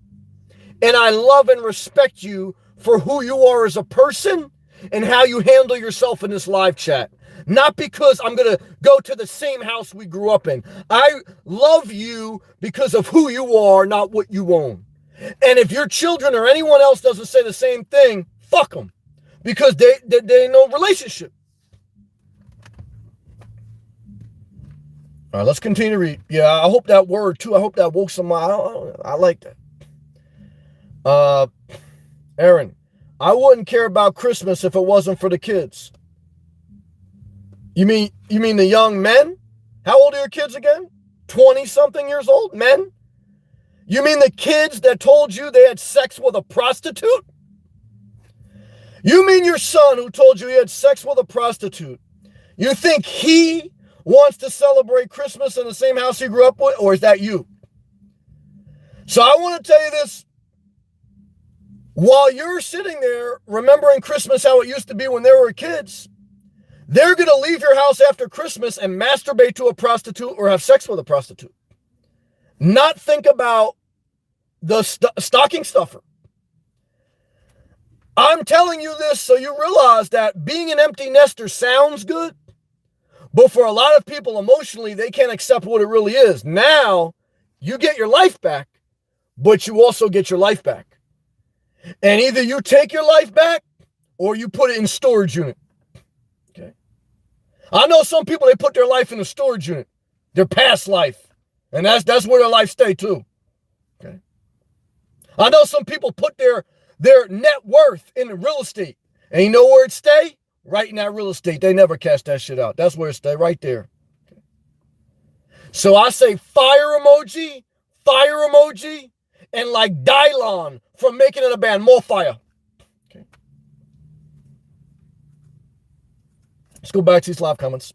And I love and respect you for who you are as a person and how you handle yourself in this live chat. Not because I'm going to go to the same house we grew up in. I love you because of who you are, not what you own. And if your children or anyone else doesn't say the same thing, fuck them. Because they ain't no relationship. All right, let's continue to read. Yeah, I hope that word too. I hope that woke somebody. I like that. Aaron, I wouldn't care about Christmas if it wasn't for the kids. You mean the young men? How old are your kids again? 20-something years old? Men? You mean the kids that told you they had sex with a prostitute? You mean your son who told you he had sex with a prostitute? You think he wants to celebrate Christmas in the same house he grew up with, or is that you? So I want to tell you this. While you're sitting there remembering Christmas how it used to be when they were kids, they're going to leave your house after Christmas and masturbate to a prostitute or have sex with a prostitute. Not think about the stocking stuffer. I'm telling you this so you realize that being an empty nester sounds good, but for a lot of people emotionally, they can't accept what it really is. Now, you get your life back, but you also get your life back. And either you take your life back or you put it in storage unit. Okay. I know some people, they put their life in a storage unit, their past life. And that's where their life stay too. Okay. I know some people put their net worth in real estate. And you know where it stay? Right in that real estate. They never cash that shit out. That's where it stay, right there. Okay. So I say fire emoji, and like Dylon from Making It a Band, more fire. Okay. Let's go back to these live comments.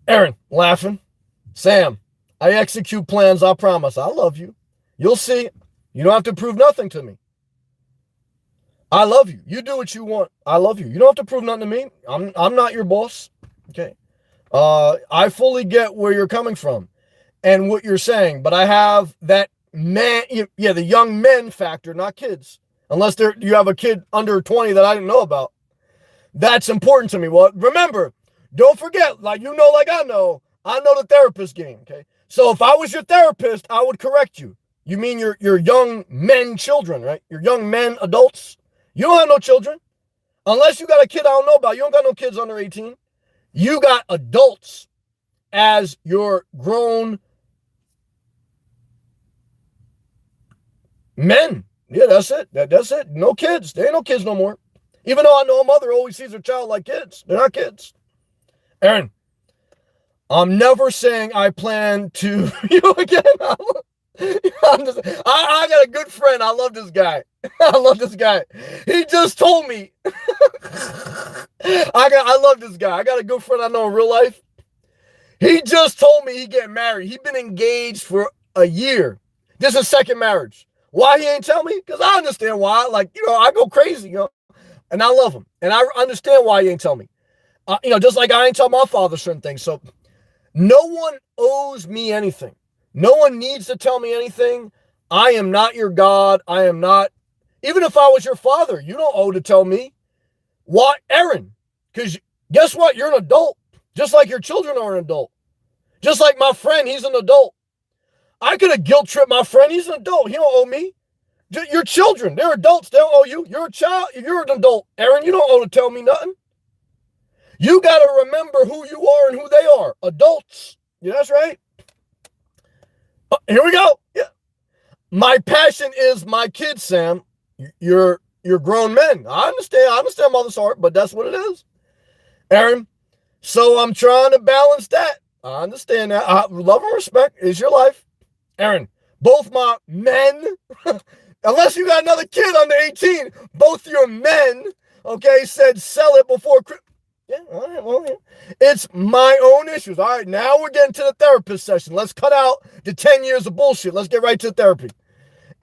Aaron, laughing. Sam, I execute plans, I promise. I love you. You'll see. You don't have to prove nothing to me. I love you. You do what you want. I love you. You don't have to prove nothing to me. I'm not your boss. Okay. I fully get where you're coming from and what you're saying, but I have that man, the young men factor, not kids. Unless you have a kid under 20 that I didn't know about. That's important to me. Well, remember, don't forget, like I know the therapist game, okay? So if I was your therapist, I would correct you. You mean your young men children, right? Your young men adults. You don't have no children. Unless you got a kid I don't know about. You don't got no kids under 18. You got adults as your grown men. Yeah, that's it. That's it. No kids. There ain't no kids no more. Even though I know a mother always sees her child like kids. They're not kids. Aaron, I'm never saying I plan to you again. I got a good friend. I love this guy. I love this guy. He just told me. I love this guy. I got a good friend I know in real life. He just told me he getting married. He been engaged for a year. This is second marriage. Why he ain't tell me? Because I understand why. Like, I go crazy, and I love him. And I understand why he ain't tell me. Just like I ain't tell my father certain things. So no one owes me anything. No one needs to tell me anything. I am not your God. I am not, even if I was your father, you don't owe to tell me. Why, Aaron? Because guess what? You're an adult. Just like your children are an adult. Just like my friend, he's an adult. I could have guilt tripped my friend. He's an adult. He don't owe me. Your children, they're adults. They don't owe you. You're a child. You're an adult. Aaron, you don't owe to tell me nothing. You got to remember who you are and who they are. Adults. Yeah, that's right. Here we go. Yeah. My passion is my kids, Sam. You're grown men. I understand mother's heart, but that's what it is. Aaron, so I'm trying to balance that. I understand that. Love and respect is your life. Aaron, both my men, unless you got another kid under 18, both your men, okay, said sell it before Christmas. Yeah, all right, well, yeah. It's my own issues. All right, now we're getting to the therapist session. Let's cut out the 10 years of bullshit. Let's get right to therapy.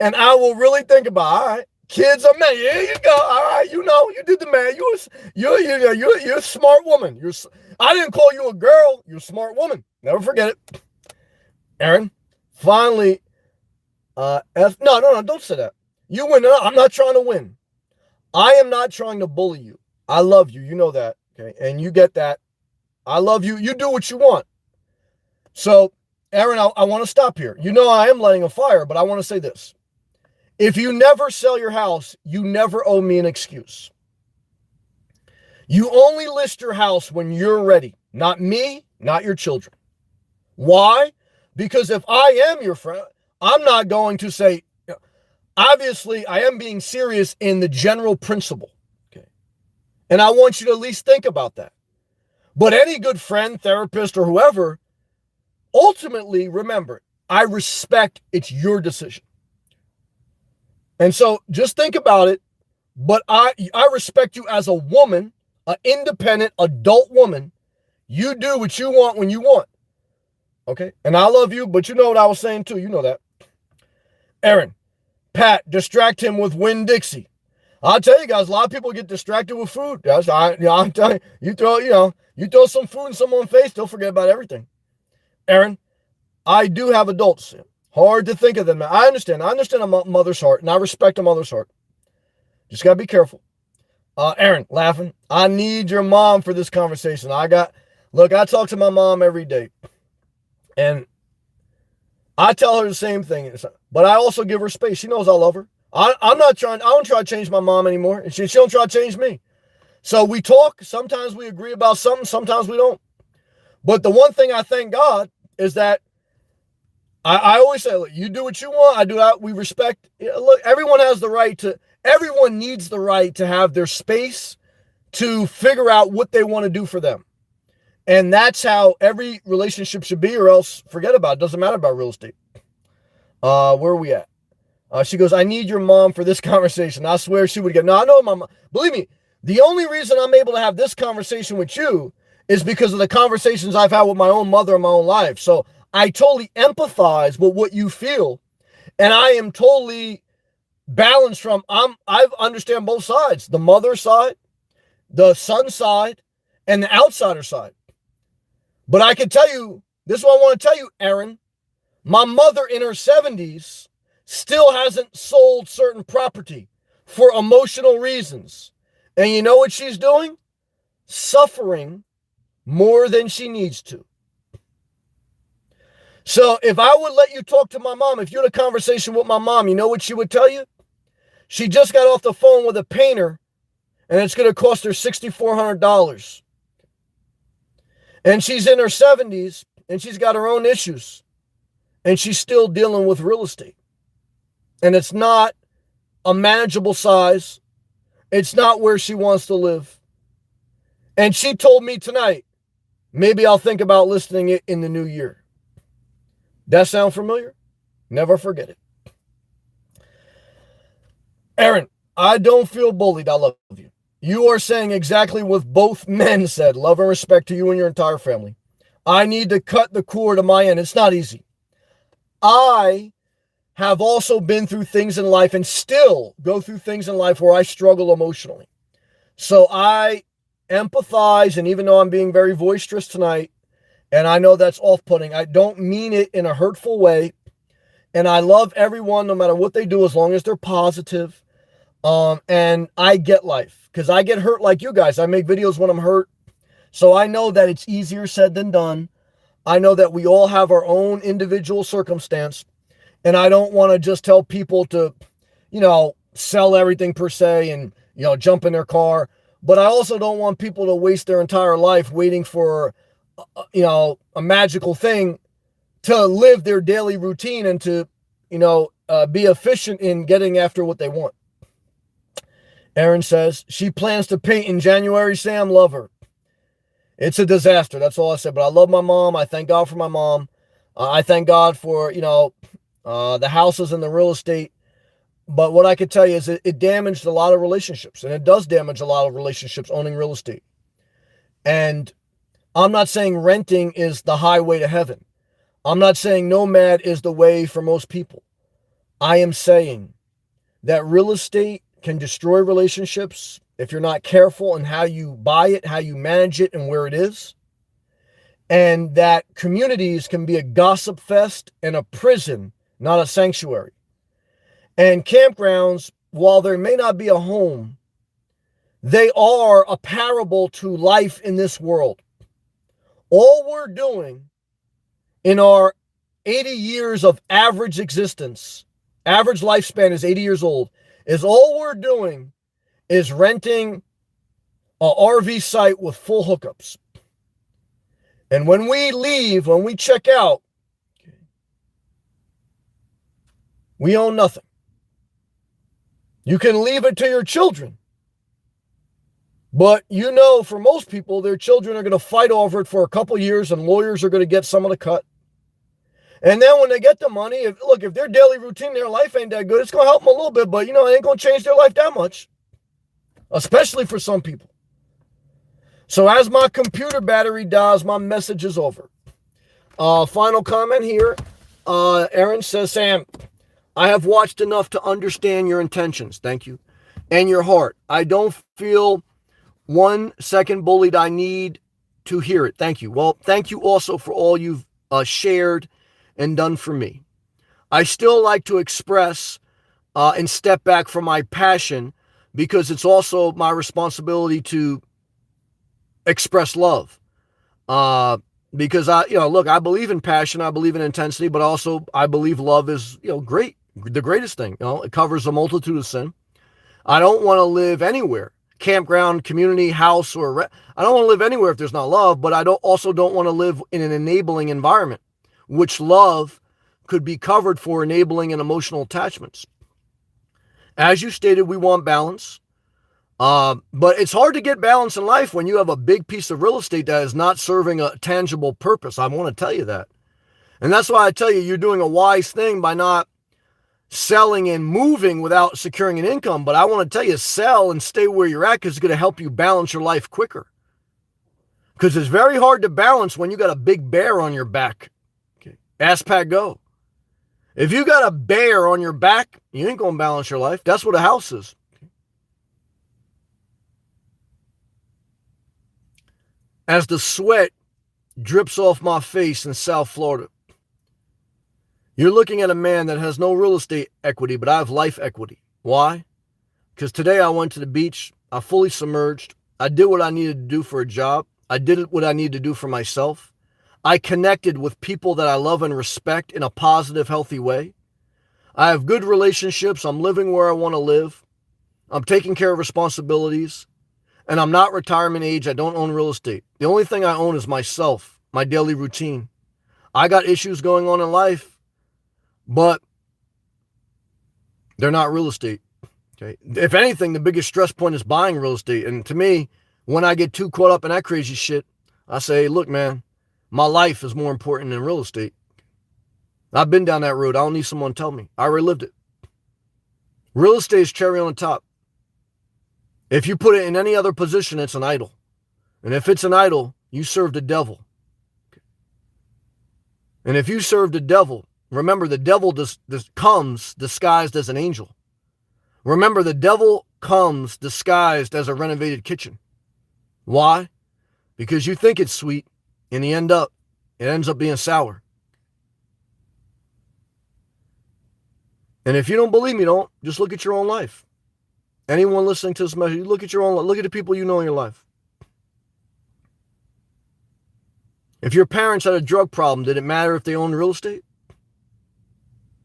And I will really think about, all right, kids are men. Here you go. All right, you did the man. You're a smart woman. I didn't call you a girl. You're a smart woman. Never forget it. Aaron, finally, no, don't say that. You win. No, I'm not trying to win. I am not trying to bully you. I love you. You know that. Okay, and you get that. I love you. You do what you want. So, Aaron, I want to stop here. I am lighting a fire, but I want to say this. If you never sell your house, you never owe me an excuse. You only list your house when you're ready. Not me, not your children. Why? Because if I am your friend, I'm not going to say, obviously, I am being serious in the general principle. And I want you to at least think about that. But any good friend, therapist, or whoever, ultimately, remember, I respect it's your decision. And so just think about it. But I respect you as a woman, an independent adult woman. You do what you want when you want. Okay? And I love you, but you know what I was saying too. You know that. Aaron, Pat, distract him with Winn-Dixie. I'll tell you guys, a lot of people get distracted with food. I'm telling you, you throw some food in someone's face, they'll forget about everything. Aaron, I do have adults. Hard to think of them. I understand a mother's heart, and I respect a mother's heart. Just got to be careful. Aaron, laughing. I need your mom for this conversation. I talk to my mom every day, and I tell her the same thing, but I also give her space. She knows I love her. I don't try to change my mom anymore, and she don't try to change me. So we talk. Sometimes we agree about something, sometimes we don't. But the one thing I thank God is that I always say, look, you do what you want, I do that. We respect. Look, everyone needs the right to have their space to figure out what they want to do for them. And that's how every relationship should be, or else forget about it. Doesn't matter about real estate. Where are we at? She goes, I need your mom for this conversation. I swear she would get, no, I know my mom. Believe me, the only reason I'm able to have this conversation with you is because of the conversations I've had with my own mother in my own life. So I totally empathize with what you feel. And I am totally balanced from, I understand both sides, the mother side, the son side, and the outsider side. But I can tell you, this is what I want to tell you, Aaron. My mother in her 70s still hasn't sold certain property for emotional reasons. And you know what she's doing? Suffering more than she needs to. So if I would let you talk to my mom, if you had a conversation with my mom, you know what she would tell you? She just got off the phone with a painter, and it's going to cost her $6,400. And she's in her 70s, and she's got her own issues. And she's still dealing with real estate. And it's not a manageable size. It's not where she wants to live. And she told me tonight, maybe I'll think about listing it in the new year. That sound familiar? Never forget it. Aaron, I don't feel bullied. I love you. You are saying exactly what both men said. Love and respect to you and your entire family. I need to cut the cord to my end. It's not easy. I have also been through things in life and still go through things in life where I struggle emotionally. So I empathize, and even though I'm being very boisterous tonight, and I know that's off-putting, I don't mean it in a hurtful way, and I love everyone no matter what they do as long as they're positive. And I get life, because I get hurt like you guys. I make videos when I'm hurt, so I know that it's easier said than done. I know that we all have our own individual circumstance, and I don't want to just tell people to, sell everything per se and, jump in their car. But I also don't want people to waste their entire life waiting for, a magical thing to live their daily routine and to, be efficient in getting after what they want. Aaron says, she plans to paint in January, Sam. Love her. It's a disaster. That's all I said. But I love my mom. I thank God for my mom. I thank God for, the houses and the real estate. But what I could tell you is it damaged a lot of relationships. And it does damage a lot of relationships, owning real estate. And I'm not saying renting is the highway to heaven. I'm not saying nomad is the way for most people. I am saying that real estate can destroy relationships if you're not careful in how you buy it, how you manage it, and where it is. And that communities can be a gossip fest and a prison, not a sanctuary. And campgrounds, while there may not be a home, they are a parable to life in this world. All we're doing in our 80 years of average existence, average lifespan is 80 years old, is all we're doing is renting a RV site with full hookups. And when we leave, when we check out, we own nothing. You can leave it to your children. But for most people, their children are going to fight over it for a couple years, and lawyers are going to get some of the cut. And then when they get the money, if their daily routine, their life ain't that good, it's going to help them a little bit, but it ain't going to change their life that much. Especially for some people. So as my computer battery dies, my message is over. Final comment here. Aaron says, Sam, I have watched enough to understand your intentions. Thank you. And your heart. I don't feel 1 second bullied. I need to hear it. Thank you. Well, thank you also for all you've shared and done for me. I still like to express and step back from my passion because it's also my responsibility to express love. Because I believe in passion, I believe in intensity, but also I believe love is, great, the greatest thing. It covers a multitude of sin. I don't want to live anywhere, campground, community, house, I don't want to live anywhere if there's not love, but I don't want to live in an enabling environment, which love could be covered for enabling and emotional attachments. As you stated, we want balance. But it's hard to get balance in life when you have a big piece of real estate that is not serving a tangible purpose. I want to tell you that. And that's why I tell you, you're doing a wise thing by not selling and moving without securing an income. But I want to tell you, sell and stay where you're at because it's going to help you balance your life quicker. Because it's very hard to balance when you got a big bear on your back. Okay. Ask Pat Go. If you got a bear on your back, you ain't going to balance your life. That's what a house is. As the sweat drips off my face in South Florida, you're looking at a man that has no real estate equity, but I have life equity. Why? Because today I went to the beach, I fully submerged, I did what I needed to do for a job, I did what I needed to do for myself, I connected with people that I love and respect in a positive, healthy way. I have good relationships, I'm living where I want to live, I'm taking care of responsibilities, and I'm not retirement age. I don't own real estate. The only thing I own is myself, my daily routine. I got issues going on in life, but they're not real estate. Okay. If anything, the biggest stress point is buying real estate. And to me, when I get too caught up in that crazy shit, I say, look, man, my life is more important than real estate. I've been down that road. I don't need someone to tell me. I already lived it. Real estate is cherry on the top. If you put it in any other position, it's an idol. And if it's an idol, you serve the devil. And if you serve the devil, remember the devil comes disguised as an angel. Remember, the devil comes disguised as a renovated kitchen. Why? Because you think it's sweet, and it ends up being sour. And if you don't believe me, don't. Just look at your own life. Anyone listening to this message, look at your own life. Look at the people you know in your life. If your parents had a drug problem, did it matter if they owned real estate?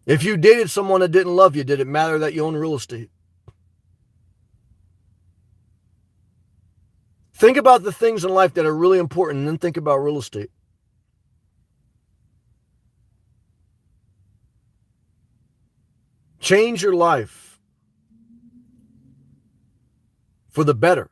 If you dated someone that didn't love you, did it matter that you owned real estate? Think about the things in life that are really important and then think about real estate. Change your life for the better.